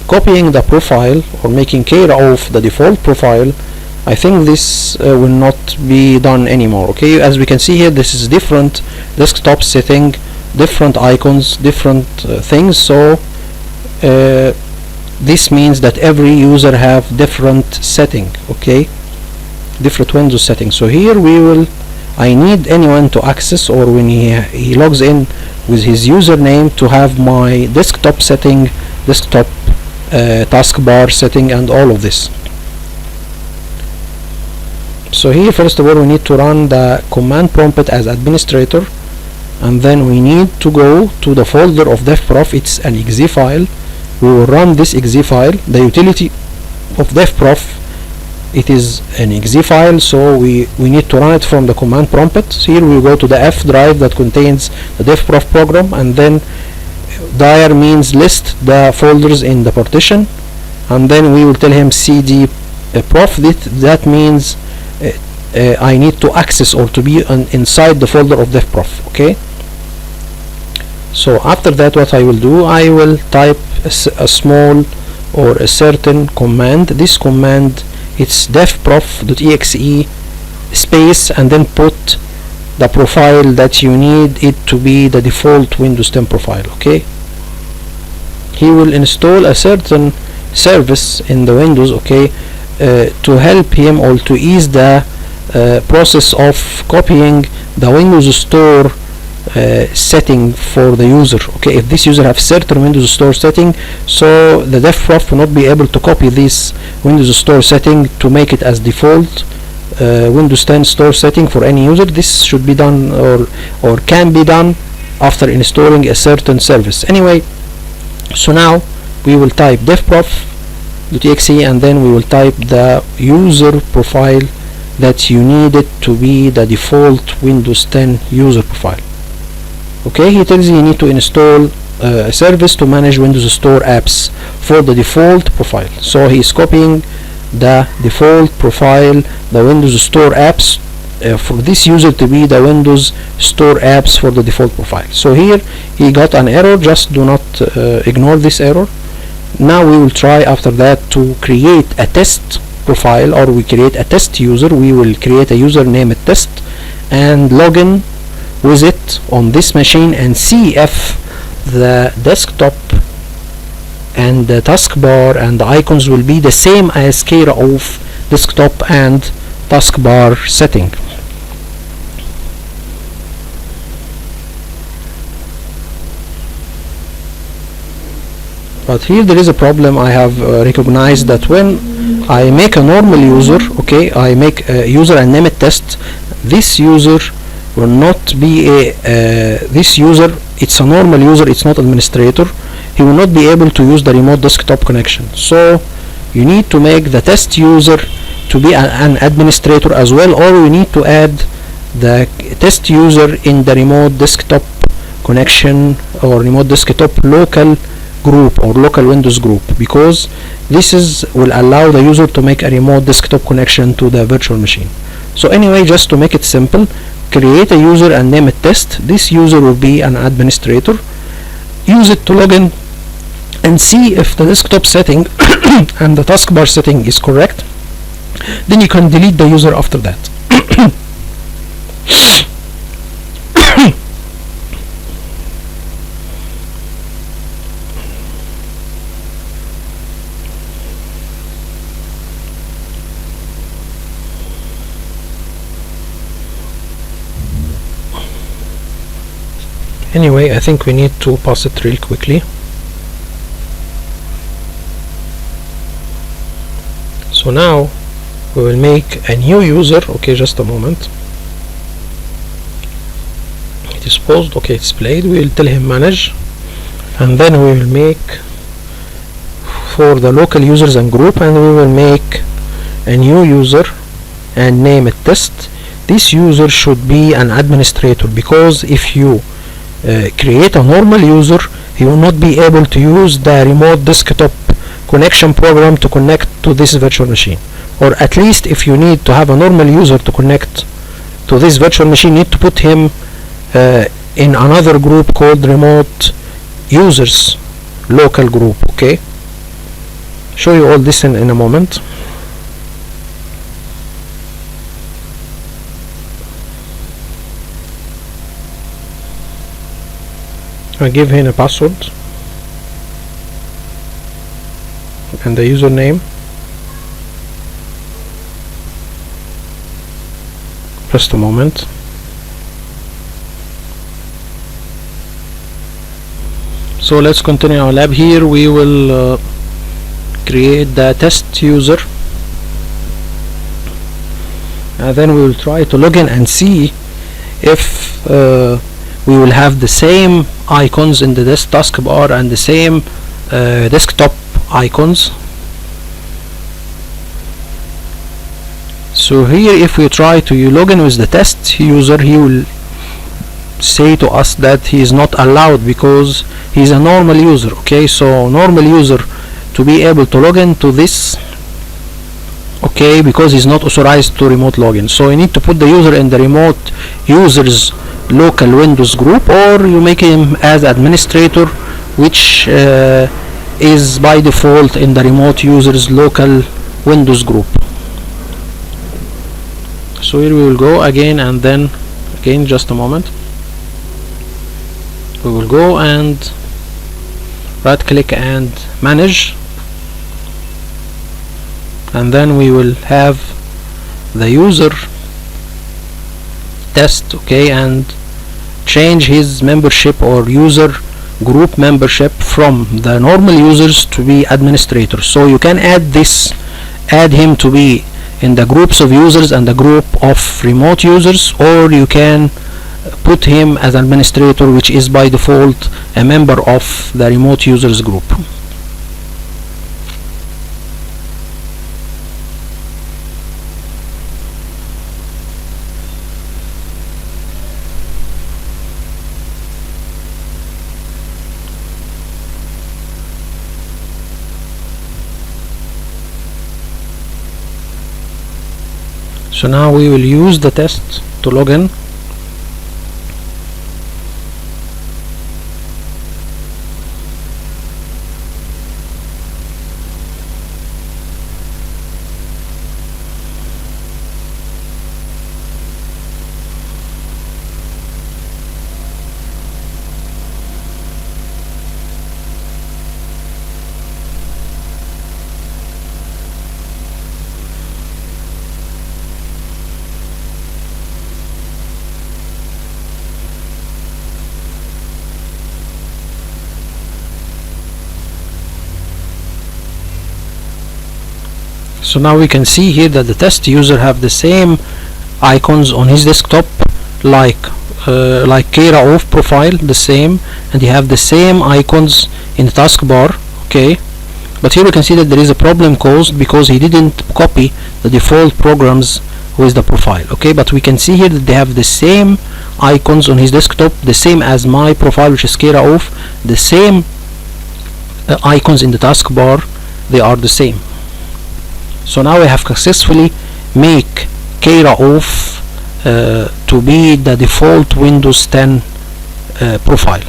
copying the profile or making Rauf the default profile, I think this will not be done anymore. Okay, as we can see here, this is different desktop setting, different icons, different things. So this means that every user have different setting. Okay, different Windows settings. So here I need anyone to access, or when he logs in with his username, to have my desktop setting, desktop taskbar setting, and all of this. So here, first of all, we need to run the command prompt as administrator, and then we need to go to the folder of devprof. It's an exe file. We will run this exe file. The utility of devprof, it is an exe file, so we need to run it from the command prompt. So here we go to the F drive that contains the devprof program, and then dir means list the folders in the partition, and then we will tell him cd prof. That means I need to access or to be inside the folder of devprof. Okay, so after that, what I will do, I will type a small or a certain command. This command, it's devprof.exe space, and then put the profile that you need it to be the default Windows 10 profile. Okay, he will install a certain service in the Windows, okay, to help him or to ease the process of copying the Windows Store setting for the user. Okay, if this user have certain Windows Store setting, so the devprof will not be able to copy this Windows Store setting to make it as default Windows 10 store setting for any user. This should be done or can be done after installing a certain service. Anyway, so now we will type devprof.exe and then we will type the user profile that you need it to be the default Windows 10 user profile. Okay, he tells you need to install a service to manage Windows Store apps for the default profile. So he is copying the default profile, the Windows Store apps, for this user to be the Windows Store apps for the default profile. So here he got an error, just do not ignore this error. Now we will try after that to create a test profile, or we create a test user. We will create a user named test and log in with it on this machine and see if the desktop and the taskbar and the icons will be the same as care of desktop and taskbar setting. But here there is a problem. I have recognized that when I make a normal user, okay, I make a user and name it test, this user will not be this user, it's a normal user, it's not administrator. He will not be able to use the remote desktop connection. So you need to make the test user to be an administrator as well, or you need to add the test user in the remote desktop connection or remote desktop local group or local Windows group, because this will allow the user to make a remote desktop connection to the virtual machine. So anyway, just to make it simple, create a user and name it test. This user will be an administrator. Use it to log in and see if the desktop setting and the taskbar setting is correct. Then you can delete the user after that. Anyway, I think we need to pass it real quickly. So now we will make a new user. Okay, just a moment. It is paused. Okay, it's played. We will tell him manage, and then we will make for the local users and group, and we will make a new user and name it test. This user should be an administrator, because if you create a normal user, he will not be able to use the remote desktop connection program to connect to this virtual machine. Or at least if you need to have a normal user to connect to this virtual machine, you need to put him in another group called remote users local group. Okay, show you all this in a moment. I give him a password and the username. Just a moment. So let's continue our lab. Here we will create the test user, and then we will try to log in and see if we will have the same icons in the taskbar and the same desktop icons. So here, if we try to log in with the test user, he will say to us that he is not allowed because he is a normal user. Okay, so normal user to be able to log in to this, okay, because he's not authorized to remote login. So you need to put the user in the remote users local Windows group, or you make him as administrator, which is by default in the remote users local Windows group. So here we will go again, and then again, just a moment, we will go and right click and manage, and then we will have the user test, okay, and change his membership or user group membership from the normal users to be administrator. So you can add him to be in the groups of users and the group of remote users, or you can put him as administrator, which is by default a member of the remote users group. So now we will use the test to log in. So now we can see here that the test user have the same icons on his desktop, like Kira off profile, the same, and he have the same icons in the taskbar. Okay, but here we can see that there is a problem caused because he didn't copy the default programs with the profile. Okay, but we can see here that they have the same icons on his desktop, the same as my profile, which is Kira off, the same icons in the taskbar, they are the same. So now we have successfully make Kira off to be the default Windows 10 profile.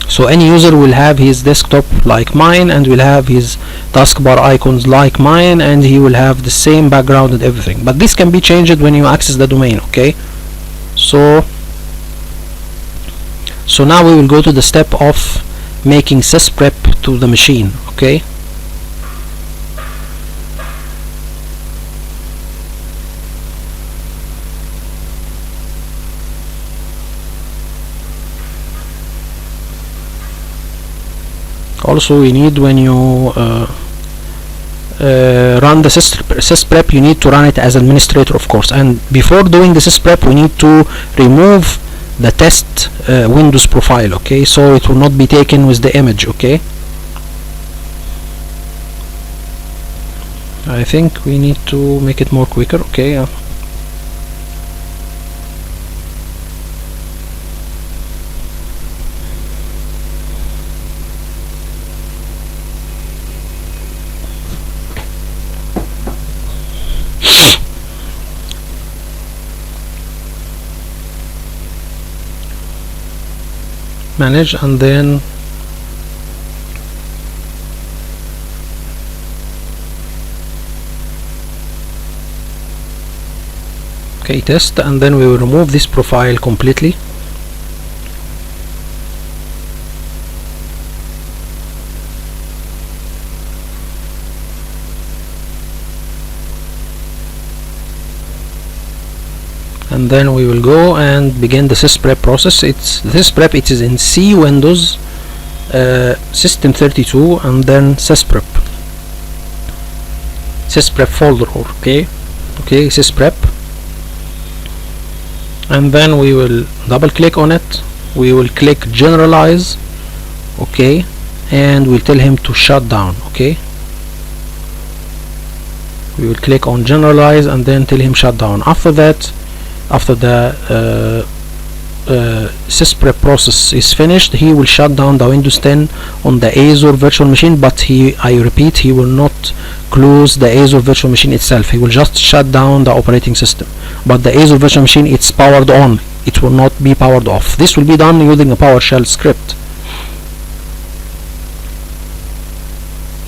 So any user will have his desktop like mine, and will have his taskbar icons like mine, and he will have the same background and everything. But this can be changed when you access the domain. Okay, so now we will go to the step of making Sysprep to the machine. Okay, also we need, when you run the Sysprep, you need to run it as administrator, of course, and before doing the Sysprep we need to remove the test Windows profile. Okay, so it will not be taken with the image. Okay, I think we need to make it more quicker. Okay, manage, and then okay, test, and then we will remove this profile completely. And then we will go and begin the Sysprep process. It's the Sysprep, it is in C Windows System 32, and then Sysprep folder. Okay, Sysprep, and then we will double click on it. We will click generalize. Okay, and we'll tell him to shut down. Okay, we will click on generalize and then tell him shut down. After that, after the Sysprep process is finished, he will shut down the Windows 10 on the Azure virtual machine, but I repeat, he will not close the Azure virtual machine itself. He will just shut down the operating system, but the Azure virtual machine, it's powered on, it will not be powered off. This will be done using a PowerShell script.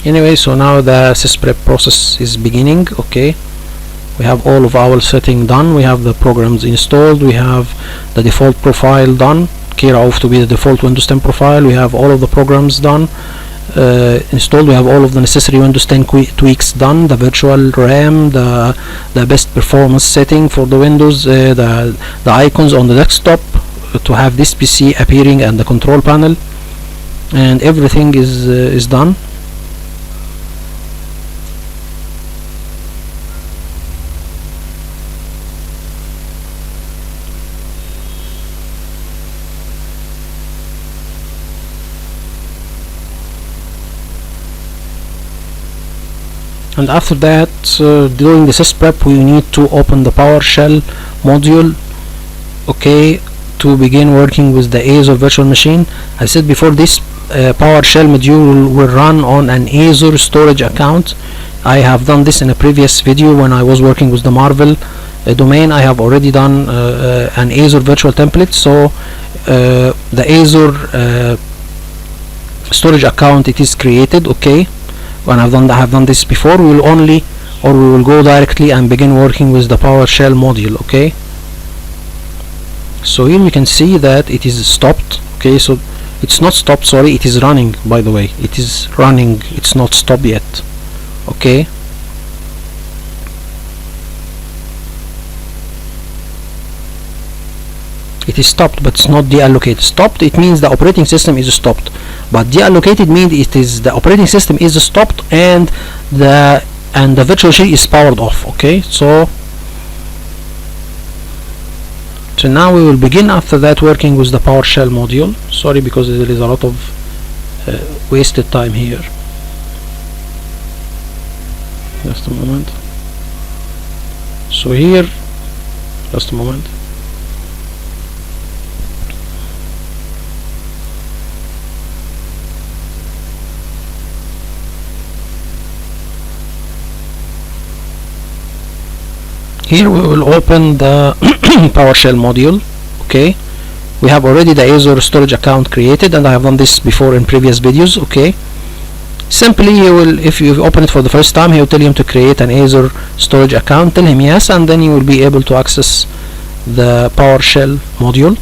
Anyway, so now the Sysprep process is beginning. Okay, we have all of our setting done, we have the programs installed, we have the default profile done, Kira off to be the default Windows 10 profile, we have all of the programs done, installed, we have all of the necessary Windows 10 tweaks done, the virtual RAM, the best performance setting for the Windows, the icons on the desktop to have this PC appearing, and the control panel, and everything is done. And after that, during the Sysprep, we need to open the PowerShell module, okay, to begin working with the Azure virtual machine. I said before, this PowerShell module will run on an Azure storage account. I have done this in a previous video when I was working with the Marvel domain. I have already done an Azure virtual template, so the Azure storage account, it is created, okay. When I have done this before, we will go directly and begin working with the PowerShell module, okay. So here we can see that it is stopped, okay. So it's not stopped, sorry, it is running, by the way. It is running, it's not stopped yet, okay. It is stopped, but it's not deallocated. Stopped, it means the operating system is stopped, but deallocated means it is the operating system is stopped and the virtual machine is powered off, okay. So now we will begin after that working with the PowerShell module. Sorry, because there is a lot of wasted time here. Just a moment. So here, just a moment. Here we will open the PowerShell module, okay. We have already the Azure storage account created, and I have done this before in previous videos, okay. Simply, you will, if you open it for the first time, he will tell you to create an Azure storage account. Tell him yes, and then you will be able to access the PowerShell module.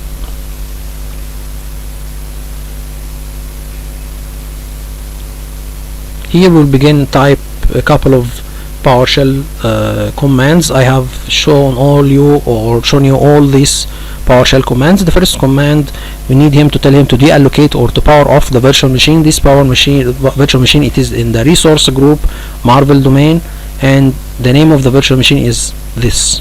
Here we'll begin type a couple of PowerShell commands. I have shown you all these PowerShell commands. The first command, we need him to tell him to deallocate or to power off the virtual machine. This virtual machine, it is in the resource group Marvel domain, and the name of the virtual machine is this.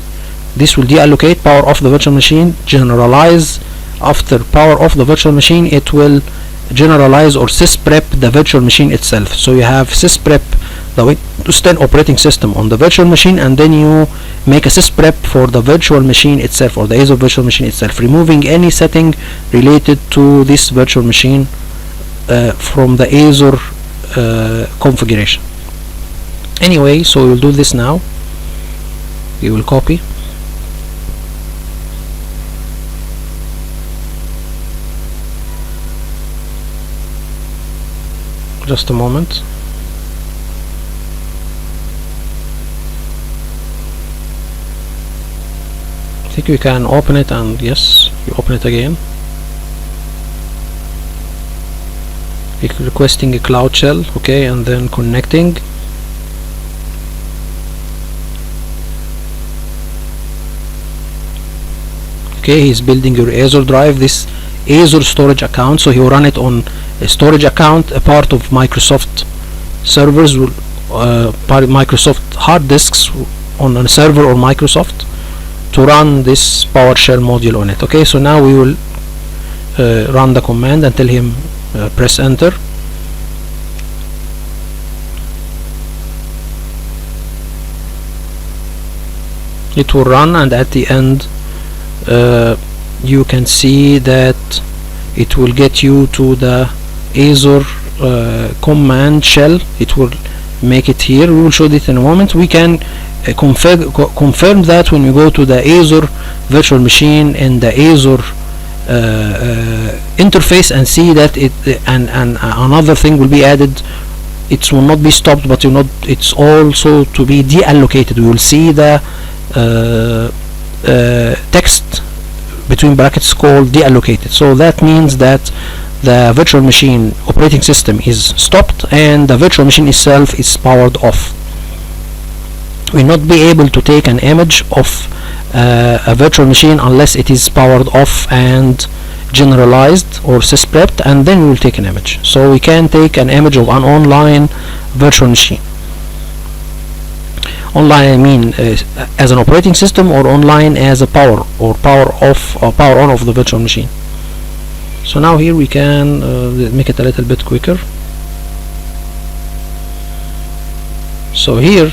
This will deallocate, power off the virtual machine, generalize. After power off the virtual machine, it will generalize or Sysprep the virtual machine itself. So you have Sysprep, the Windows 10 operating system, on the virtual machine, and then you make a Sysprep for the virtual machine itself, or the Azure virtual machine itself, removing any setting related to this virtual machine from the Azure configuration. Anyway, so we will do this now. We will copy. Just a moment. I think we can open it, and yes, you open it again. Requesting a cloud shell, okay, and then connecting. Okay, he's building your Azure drive, this Azure storage account, so he will run it on a storage account, a part of Microsoft servers, part of Microsoft hard disks on a server or Microsoft, to run this PowerShell module on it. Okay, so now we will run the command and tell him press enter. It will run, and at the end you can see that it will get you to the Azure command shell. It will make it here. We will show it in a moment. We can confirm that when we go to the Azure virtual machine in the Azure interface, and see that it and another thing will be added. It will not be stopped, but it's also to be deallocated. We will see the text between brackets called deallocated. So that means that the virtual machine operating system is stopped and the virtual machine itself is powered off. We will not be able to take an image of a virtual machine unless it is powered off and generalized or Sysprep, and then we will take an image. So we can take an image of an online virtual machine. Online, I mean as an operating system, or online as a power off or power on of the virtual machine. So now here we can make it a little bit quicker. So here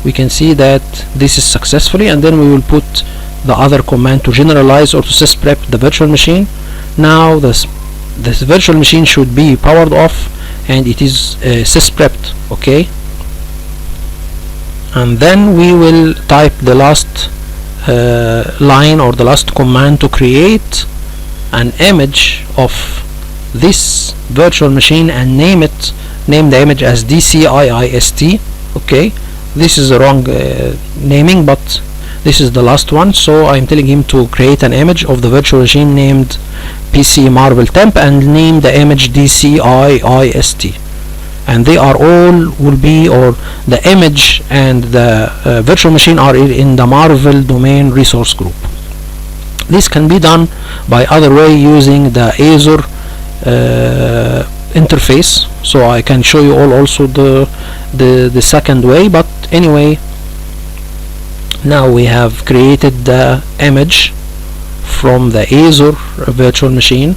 we can see that this is successfully, and then we will put the other command to generalize or to sysprep the virtual machine. Now this virtual machine should be powered off and it is sysprepped, okay? And then we will type the last line or the last command to create an image of this virtual machine and name the image as DCIIST. Okay, this is the wrong naming, but this is the last one, so I'm telling him to create an image of the virtual machine named PC Marvel Temp and name the image DCIIST, and they are all will be, or the image and the virtual machine are in the Marvel domain resource group. This can be done by other way using the Azure interface, so I can show you all also the second way. But anyway, now we have created the image from the Azure virtual machine.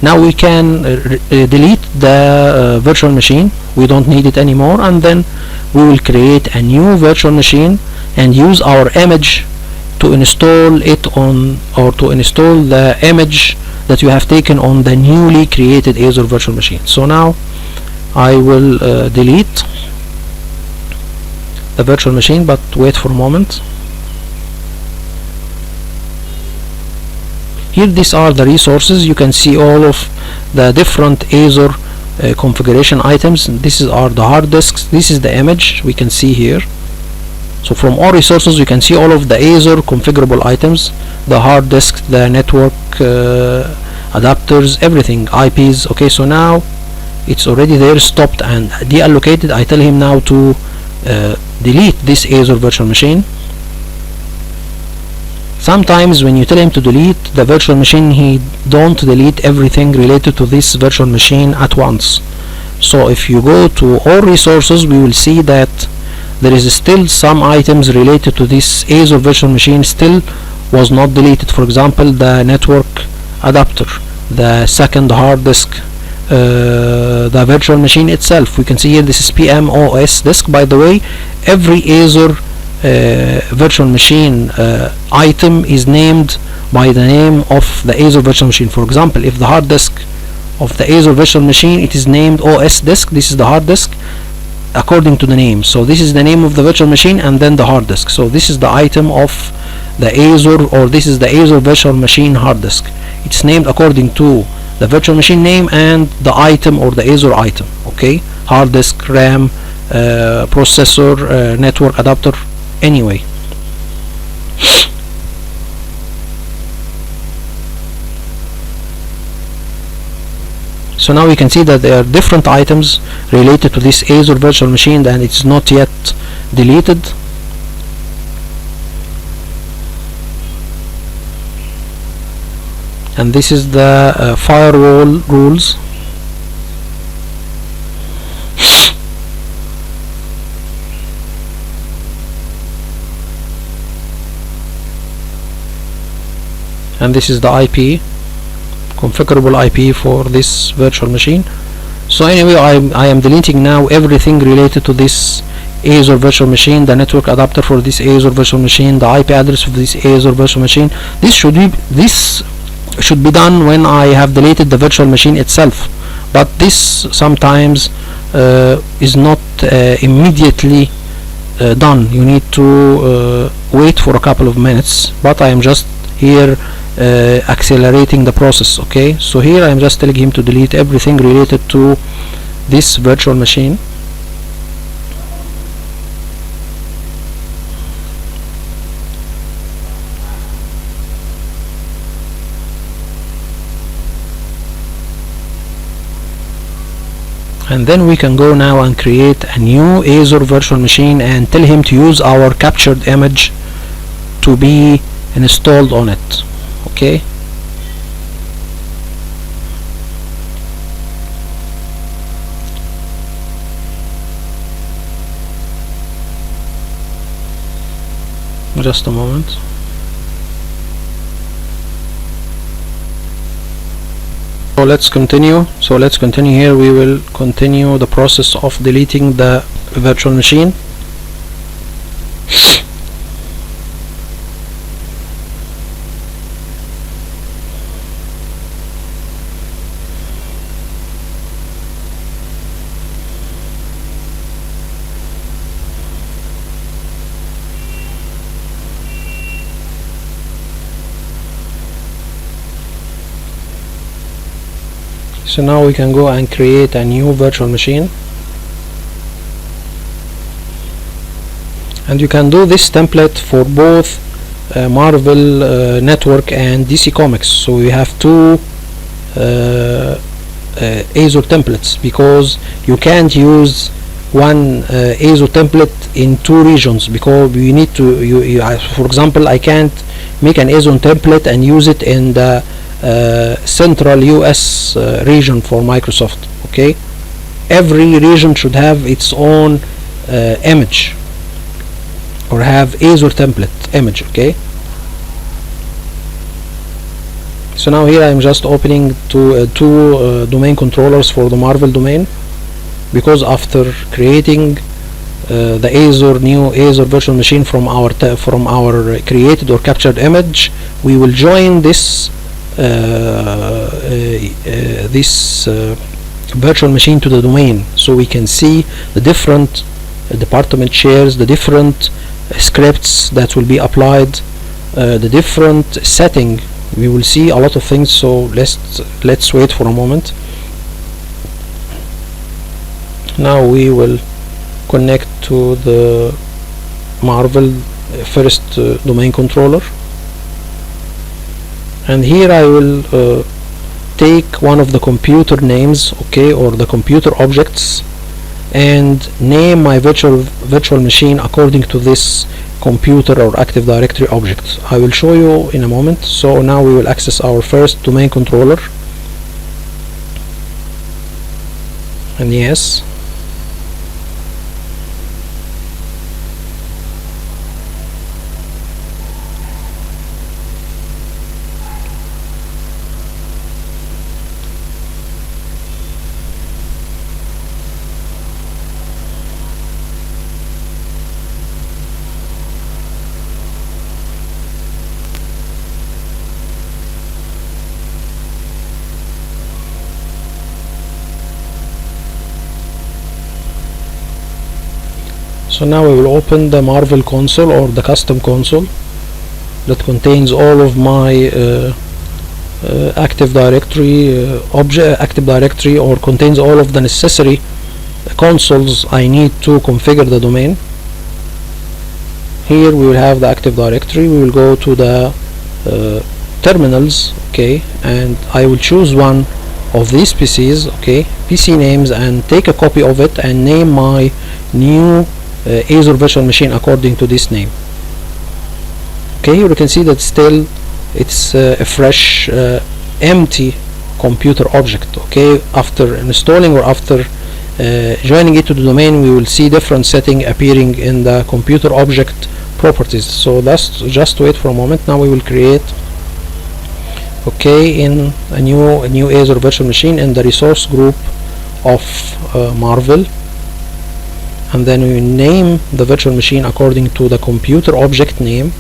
Now we can delete the virtual machine, we don't need it anymore, and then we will create a new virtual machine and use our image to install it on, or to install the image that you have taken on the newly created Azure virtual machine. So now I will delete the virtual machine, but wait for a moment. Here these are the resources. You can see all of the different Azure configuration items. This are the hard disks, this is the image we can see here. So from all resources you can see all of the Azure configurable items, the hard disk, the network adapters, everything, IPs. Okay, so now it's already there, stopped and deallocated. I tell him now to delete this Azure virtual machine. Sometimes when you tell him to delete the virtual machine, he don't delete everything related to this virtual machine at once. So if you go to all resources, we will see that there is still some items related to this Azure virtual machine still was not deleted. For example, the network adapter, the second hard disk, the virtual machine itself. We can see here this is PM OS disk. By the way, every Azure virtual machine item is named by the name of the Azure virtual machine. For example, if the hard disk of the Azure virtual machine, it is named OS disk, this is the hard disk according to the name. So this is the name of the virtual machine and then the hard disk. So this is the item of the Azure, or this is the Azure virtual machine hard disk. It's named according to the virtual machine name and the item, or the Azure item. Okay, hard disk, RAM, processor, network adapter. Anyway, so now we can see that there are different items related to this Azure virtual machine and it's not yet deleted. And this is the firewall rules. And this is the IP, configurable IP for this virtual machine. So anyway, I am deleting now everything related to this Azure virtual machine, the network adapter for this Azure virtual machine, the IP address of this Azure virtual machine. This should be done when I have deleted the virtual machine itself, but this sometimes is not immediately done. You need to wait for a couple of minutes, but I am just here accelerating the process. Okay, so here I am just telling him to delete everything related to this virtual machine. And then we can go now and create a new Azure virtual machine and tell him to use our captured image to be installed on it. Okay, just a moment. So let's continue. Here we will continue the process of deleting the virtual machine. So now we can go and create a new virtual machine, and you can do this template for both Marvel Network and DC Comics. So we have two Azure templates, because you can't use one Azure template in two regions, because we need to for example, I can't make an Azure template and use it in the central US region for Microsoft. Okay, every region should have its own image, or have Azure template image. Okay, so now here I'm just opening two domain controllers for the Marvel domain, because after creating the new Azure virtual machine from our created or captured image, we will join this virtual machine to the domain, so we can see the different department shares, the different scripts that will be applied, the different setting. We will see a lot of things. So let's wait for a moment. Now we will connect to the Marvel first domain controller, and here I will take one of the computer names, okay, or the computer objects, and name my virtual machine according to this computer or Active Directory object. I will show you in a moment. So now we will access our first domain controller, and yes, so now we will open the Marvel console, or the custom console, that contains all of my Active Directory Active Directory, or contains all of the necessary consoles I need to configure the domain. Here we will have the Active Directory. We will go to the terminals, okay, and I will choose one of these PCs, okay, PC names, and take a copy of it and name my new Azure virtual machine according to this name. Okay, here you can see that still it's a fresh empty computer object. Okay, after installing or after joining it to the domain, we will see different setting appearing in the computer object properties. So that's just wait for a moment. Now we will create, okay, in a new Azure virtual machine in the resource group of Marvel, and then we name the virtual machine according to the computer object name.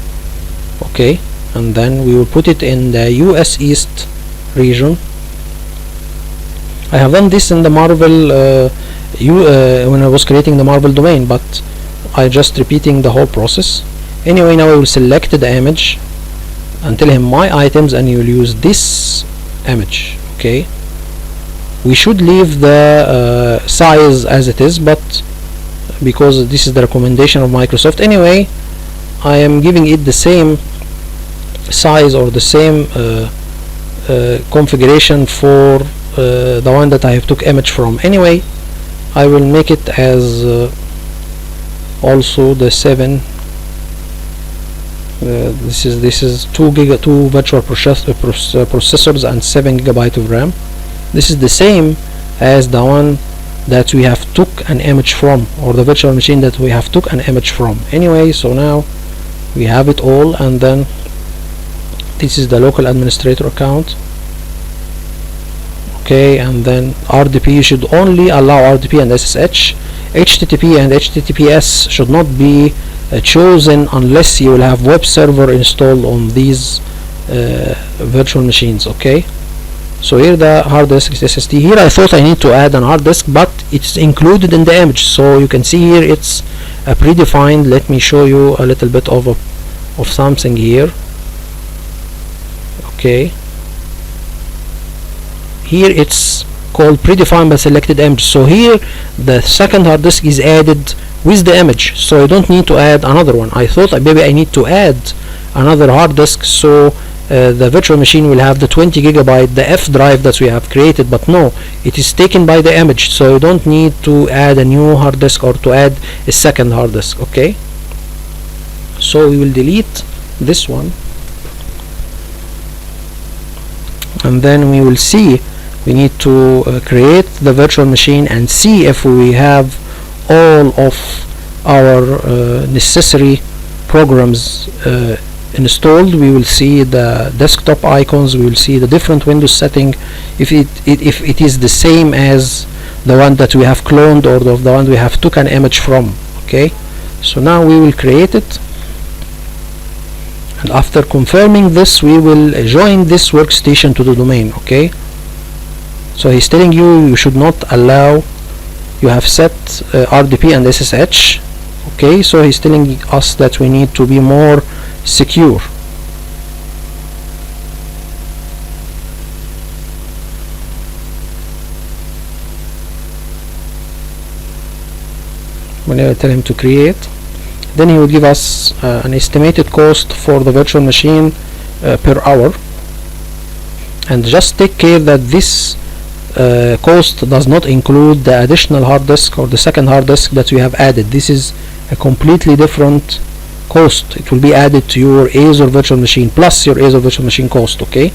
Okay, and then we will put it in the US East region. I have done this in the Marvel when I was creating the Marvel domain, but I just repeating the whole process. Anyway, now I will select the image and tell him my items, and you will use this image. Okay, we should leave the size as it is, but because this is the recommendation of Microsoft, anyway, I am giving it the same size or the same configuration for the one that I have took image from. Anyway, I will make it as also the 7. This is 2 virtual processors and 7 GB of RAM. This is the same as the one that we have took an image from, or the virtual machine that we have took an image from. Anyway, so now we have it all, and then this is the local administrator account. Okay, and then RDP, you should only allow RDP and SSH HTTP and HTTPS should not be chosen unless you will have web server installed on these virtual machines. Okay, so here the hard disk is SSD. Here I thought I need to add an hard disk, but it's included in the image, so you can see here it's predefined. Let me show you a little bit of something here. Okay, here it's called predefined by selected image. So here the second hard disk is added with the image, so you don't need to add another one. I thought maybe I need to add another hard disk, so the virtual machine will have the 20 gigabyte, the F drive that we have created, but no, it is taken by the image, so you don't need to add a new hard disk or to add a second hard disk. Okay, so we will delete this one, and then we will see, we need to create the virtual machine and see if we have all of our necessary programs installed. We will see the desktop icons, we will see the different Windows setting, if it is the same as the one that we have cloned or the one we have took an image from. Okay, so now we will create it, and after confirming this we will join this workstation to the domain. Okay, so he's telling you should not allow, you have set RDP and SSH. Okay, so he's telling us that we need to be more secure. Whenever I tell him to create, then he will give us an estimated cost for the virtual machine per hour, and just take care that this cost does not include the additional hard disk or the second hard disk that we have added. This is a completely different cost. It will be added to your Azure virtual machine plus your Azure virtual machine cost. Okay,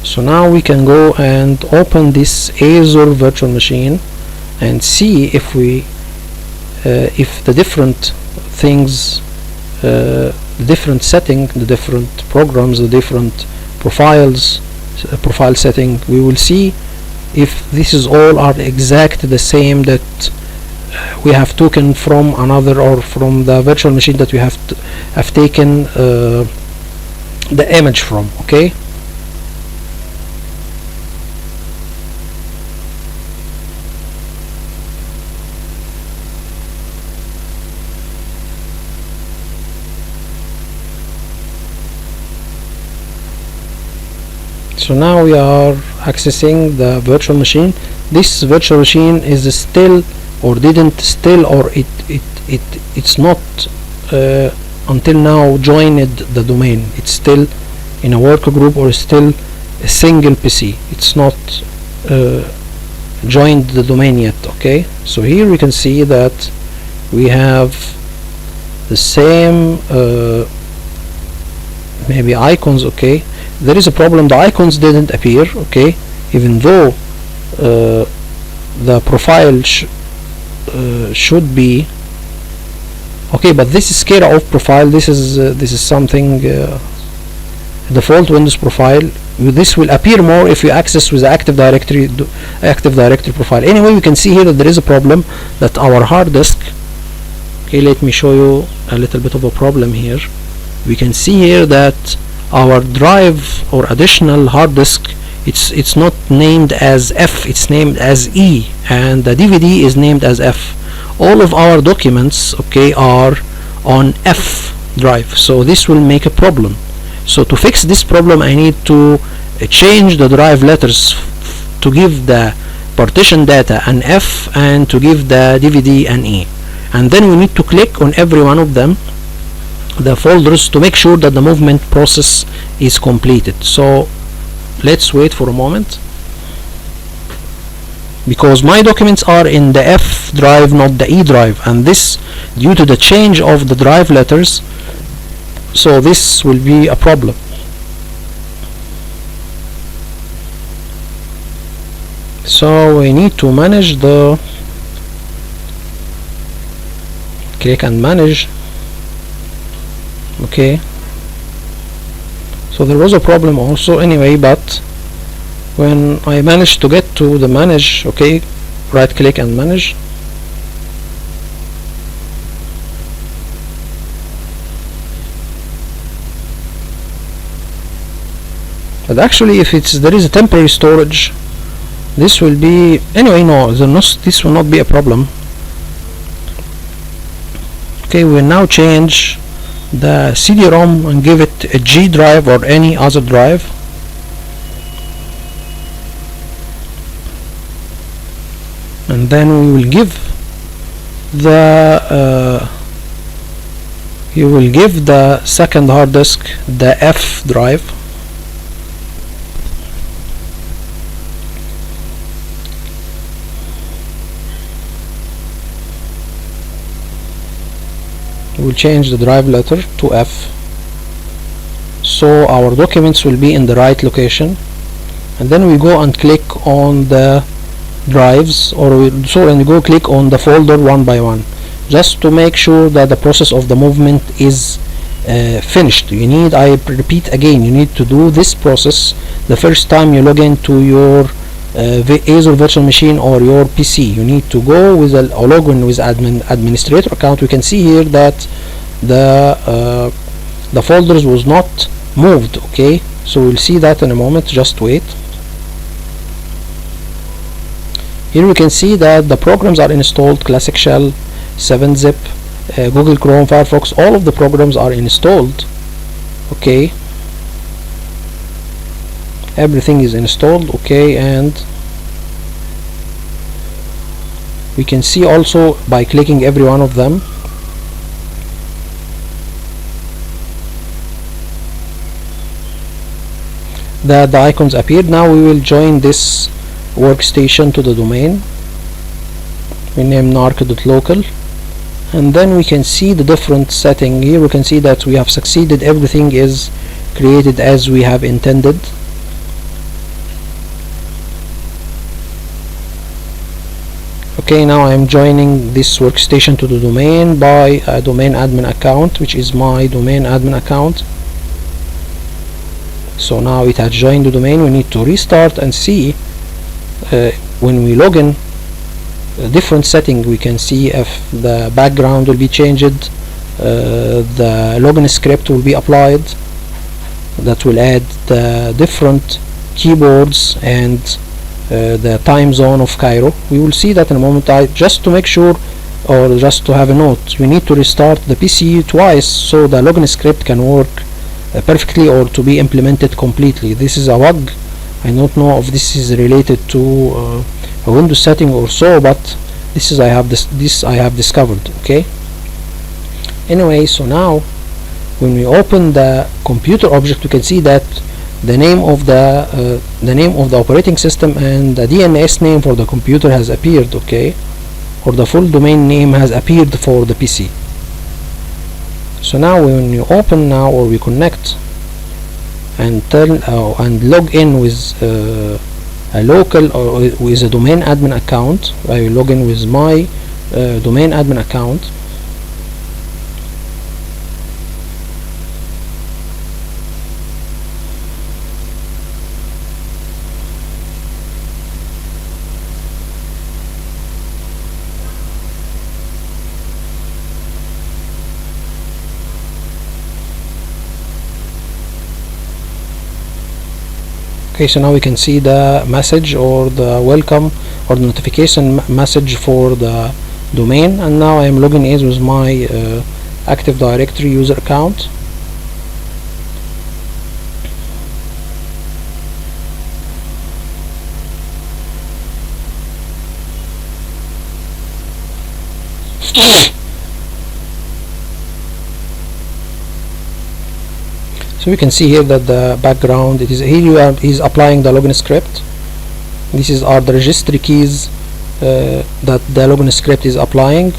so now we can go and open this Azure virtual machine and see if we if the different things, the different setting, the different programs, the different profiles, profile setting, we will see if this is all are exactly the same that we have taken from another or from the virtual machine that we have taken the image from. Okay, so now we are accessing the virtual machine. This virtual machine is still or didn't still or it's not until now joined the domain. It's still in a work group or still a single PC. It's not joined the domain yet. Okay, so here we can see that we have the same maybe icons. Okay, there is a problem, the icons didn't appear. Okay, even though the profile should be okay, but this is care of profile. This is something default Windows profile. This will appear more if you access with the Active Directory profile. Anyway, we can see here that there is a problem that our hard disk. Okay, let me show you a little bit of a problem here. We can see here that our drive or additional hard disk, it's not named as F, it's named as E, and the DVD is named as F. All of our documents, okay, are on F drive, so this will make a problem. So to fix this problem, I need to change the drive letters to give the partition data an F and to give the DVD an E, and then we need to click on every one of them, the folders, to make sure that the movement process is completed. So let's wait for a moment, because my documents are in the F drive, not the E drive, and this due to the change of the drive letters, so this will be a problem. So we need to manage the click and manage. Okay, so there was a problem also anyway, but When I manage to get to the manage, okay, right click and manage. But actually, if there is a temporary storage, this will be anyway. No, this will not be a problem. Okay, we will now change the CD-ROM and give it a G drive or any other drive. And then we will give the you will give the second hard disk the F drive. We'll change the drive letter to F, so our documents will be in the right location. And then we go and click on the drives, and we go click on the folder one by one, just to make sure that the process of the movement is finished. I repeat again, you need to do this process the first time you log into your Azure virtual machine or your PC. You need to go with a login with administrator account. We can see here that the folders was not moved. Okay, so we'll see that in a moment. Just wait. Here we can see that the programs are installed: Classic Shell, 7-Zip, Google Chrome, Firefox. All of the programs are installed. Okay, everything is installed. Okay, and we can see also by clicking every one of them that the icons appeared. Now we will join this workstation to the domain. We name narc.local, and then we can see the different setting. Here we can see that we have succeeded. Everything is created as we have intended. Okay, now I am joining this workstation to the domain by a domain admin account, which is my domain admin account. So now it has joined the domain. We need to restart and see when we log in a different setting. We can see if the background will be changed, the login script will be applied, that will add the different keyboards and the time zone of Cairo. We will see that in a moment. Just to make sure, or just to have a note, we need to restart the PC twice so the login script can work perfectly or to be implemented completely. This is a bug. I don't know if this is related to a Windows setting or so, but this I have discovered. Okay, anyway, so now when we open the computer object, we can see that the name of the operating system and the DNS name for the computer has appeared. Okay, or the full domain name has appeared for the PC. So now when you open now, or we connect and and log in with a local or with a domain admin account, I will log in with my domain admin account. Okay, so now we can see the message or the welcome or the notification message for the domain, and now I am logging in with my Active Directory user account. So we can see here that the background, it is here he's applying the login script. These are the registry keys that the login script is applying.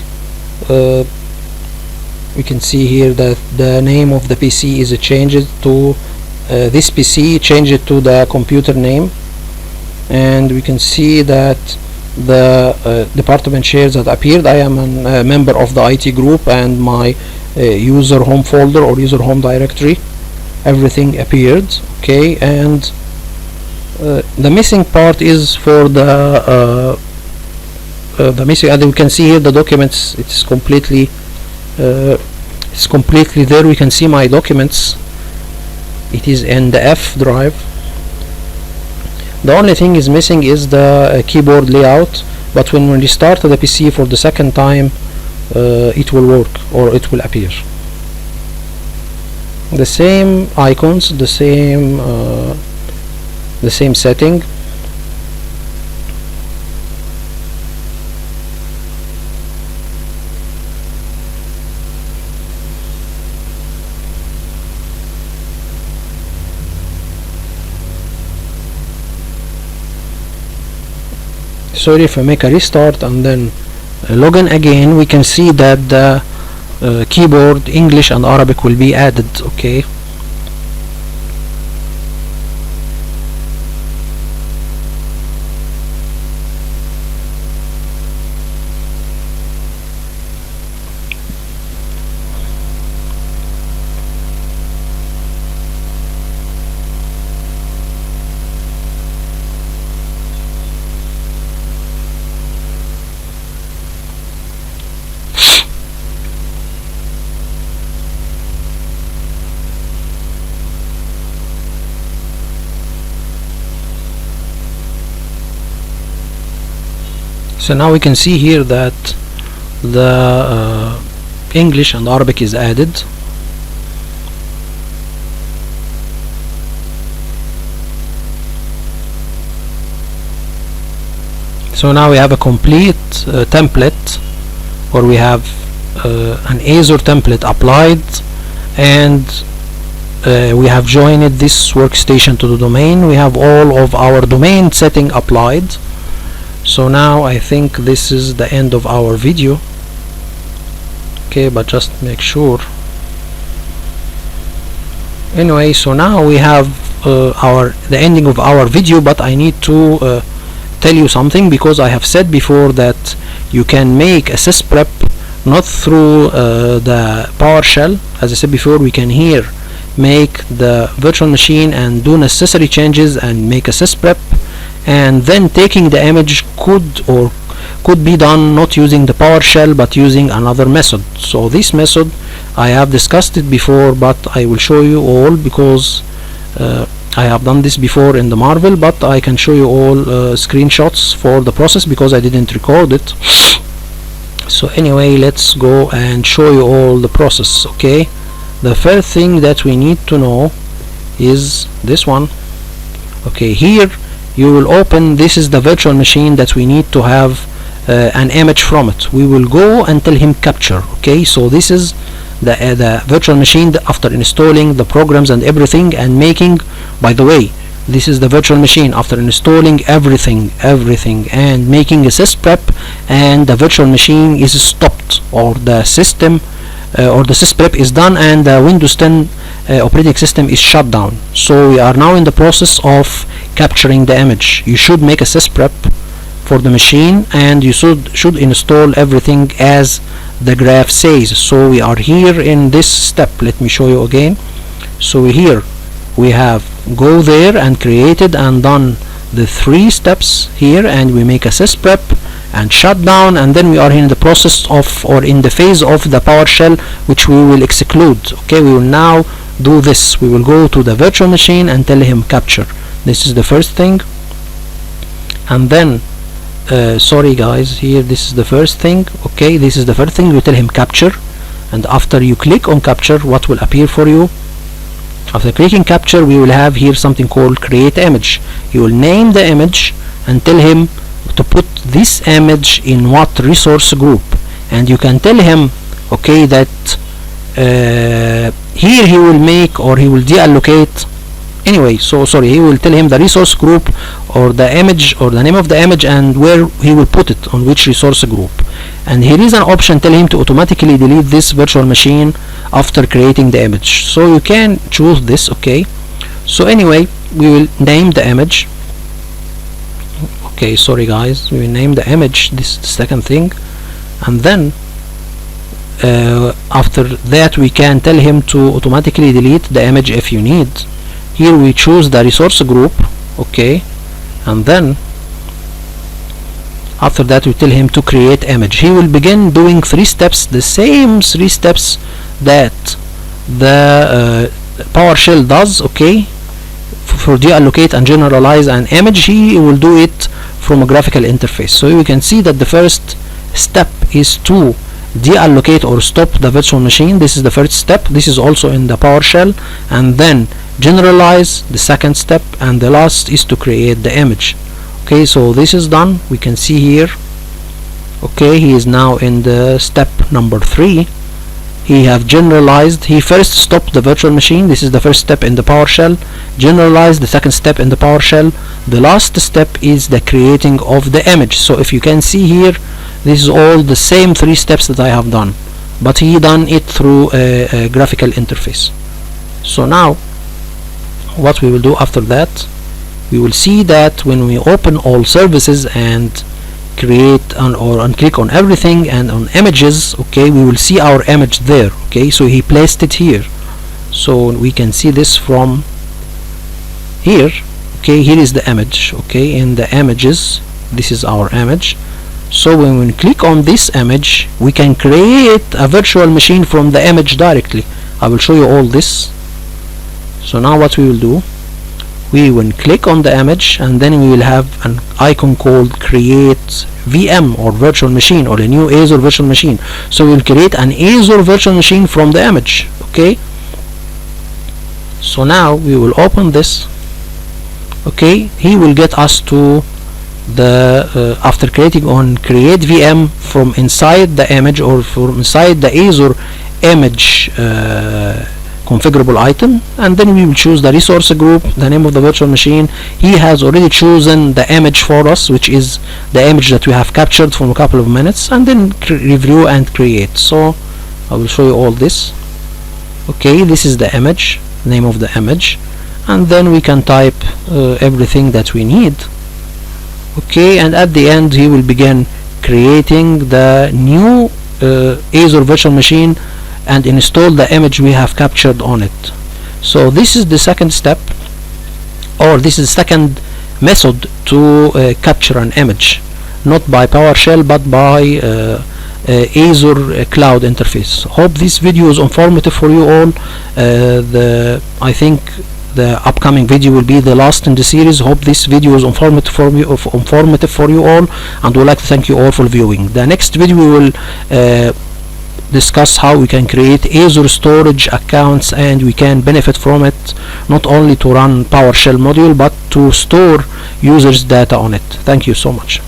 We can see here that the name of the PC is changed to this PC, change it to the computer name, and we can see that the department shares that appeared. I am a member of the IT group, and my user home folder or user home directory, everything appeared. Okay, and The missing part is for the missing, and we can see here the documents. It's completely there. We can see my documents. It is in the F drive. The only thing is missing is the keyboard layout, but when we restart the PC for the second time, it will work, or it will appear. The same icons, the same setting. Sorry, if I make a restart and then log in again, we can see that the keyboard English and Arabic will be added. Okay, so now we can see here that the English and Arabic is added. So now we have a complete template, or we have an Azure template applied, and we have joined this workstation to the domain. We have all of our domain setting applied. So now I think this is the end of our video. Okay, but just make sure. Anyway, so now we have the ending of our video, but I need to tell you something, because I have said before that you can make a Sysprep not through the PowerShell. As I said before, we can here make the virtual machine and do necessary changes and make a Sysprep, and then taking the image could be done not using the PowerShell but using another method. So this method I have discussed it before, but I will show you all, because I have done this before in the Marvel, but I can show you all screenshots for the process because I didn't record it. So anyway, let's go and show you all the process. Okay, the first thing that we need to know is this one. Okay, here you will open, this is the virtual machine that we need to have an image from it. We will go and tell him capture. Okay, so this is the virtual machine after installing the programs and everything, and making, by the way, this is the virtual machine after installing everything and making a Sysprep, and the virtual machine is stopped, or the system or the Sysprep is done, and the Windows 10 operating system is shut down. So we are now in the process of capturing the image. You should make a Sysprep for the machine, and you should install everything as the graph says. So we are here in this step. Let me show you again. So here we have go there and created and done the 3 steps here, and we make a Sysprep and shut down, and then we are in the process of, or in the phase of the PowerShell, which we will exclude. Okay, we will now do this. We will go to the virtual machine and tell him capture. This is the first thing, and then sorry guys, here this is the first thing. Okay, this is the first thing. You tell him capture, and after you click on capture, what will appear for you? After clicking capture, we will have here something called create image. You will name the image and tell him to put this image in what resource group, and you can tell him, okay, that here he will make, or he will deallocate. Anyway, so sorry, he will tell him the resource group, or the image, or the name of the image, and where he will put it, on which resource group. And here is an option, tell him to automatically delete this virtual machine after creating the image. So you can choose this. Okay, so anyway, we will name the image. Okay, sorry guys, we will name the image, this is the second thing, and then after that we can tell him to automatically delete the image if you need. Here we choose the resource group. okay, and then after that we tell him to create image. He will begin doing 3 steps, the same 3 steps that the PowerShell does, okay, for deallocate and generalize an image. He will do it from a graphical interface. So you can see that the first step is to deallocate or stop the virtual machine. This is the first step. This is also in the PowerShell. And then generalize, the second step, and the last is to create the image. Okay, so this is done. We can see here, okay, he is now in the step number 3. He have generalized. He first stopped the virtual machine. This is the first step in the PowerShell. Generalize, the second step in the PowerShell. The last step is the creating of the image. So if you can see here, this is all the same 3 steps that I have done, but he done it through a graphical interface. So now what we will do after that, we will see that when we open all services and create and click on everything and on images, okay, we will see our image there. Okay, so he placed it here, so we can see this from here. Okay, here is the image. Okay, in the images, this is our image. So when we click on this image, we can create a virtual machine from the image directly. I will show you all this. So now what we will do, we will click on the image, and then we will have an icon called create VM or virtual machine, or a new Azure virtual machine. So we will create an Azure virtual machine from the image. Okay, so now we will open this. Okay, he will get us to the after creating on create VM from inside the image or from inside the Azure image configurable item, and then we will choose the resource group, the name of the virtual machine. He has already chosen the image for us, which is the image that we have captured from a couple of minutes, and then review and create. So I will show you all this. Okay, this is the image, name of the image, and then we can type everything that we need. Okay, and at the end he will begin creating the new Azure virtual machine and install the image we have captured on it. So this is the second step, or this is the second method to capture an image, not by PowerShell but by Azure cloud interface. Hope this video is informative for you all. I think the upcoming video will be the last in the series. Hope this video is informative for you all, and would like to thank you all for viewing. The next video we will discuss how we can create Azure storage accounts, and we can benefit from it not only to run PowerShell module but to store users' data on it. Thank you so much.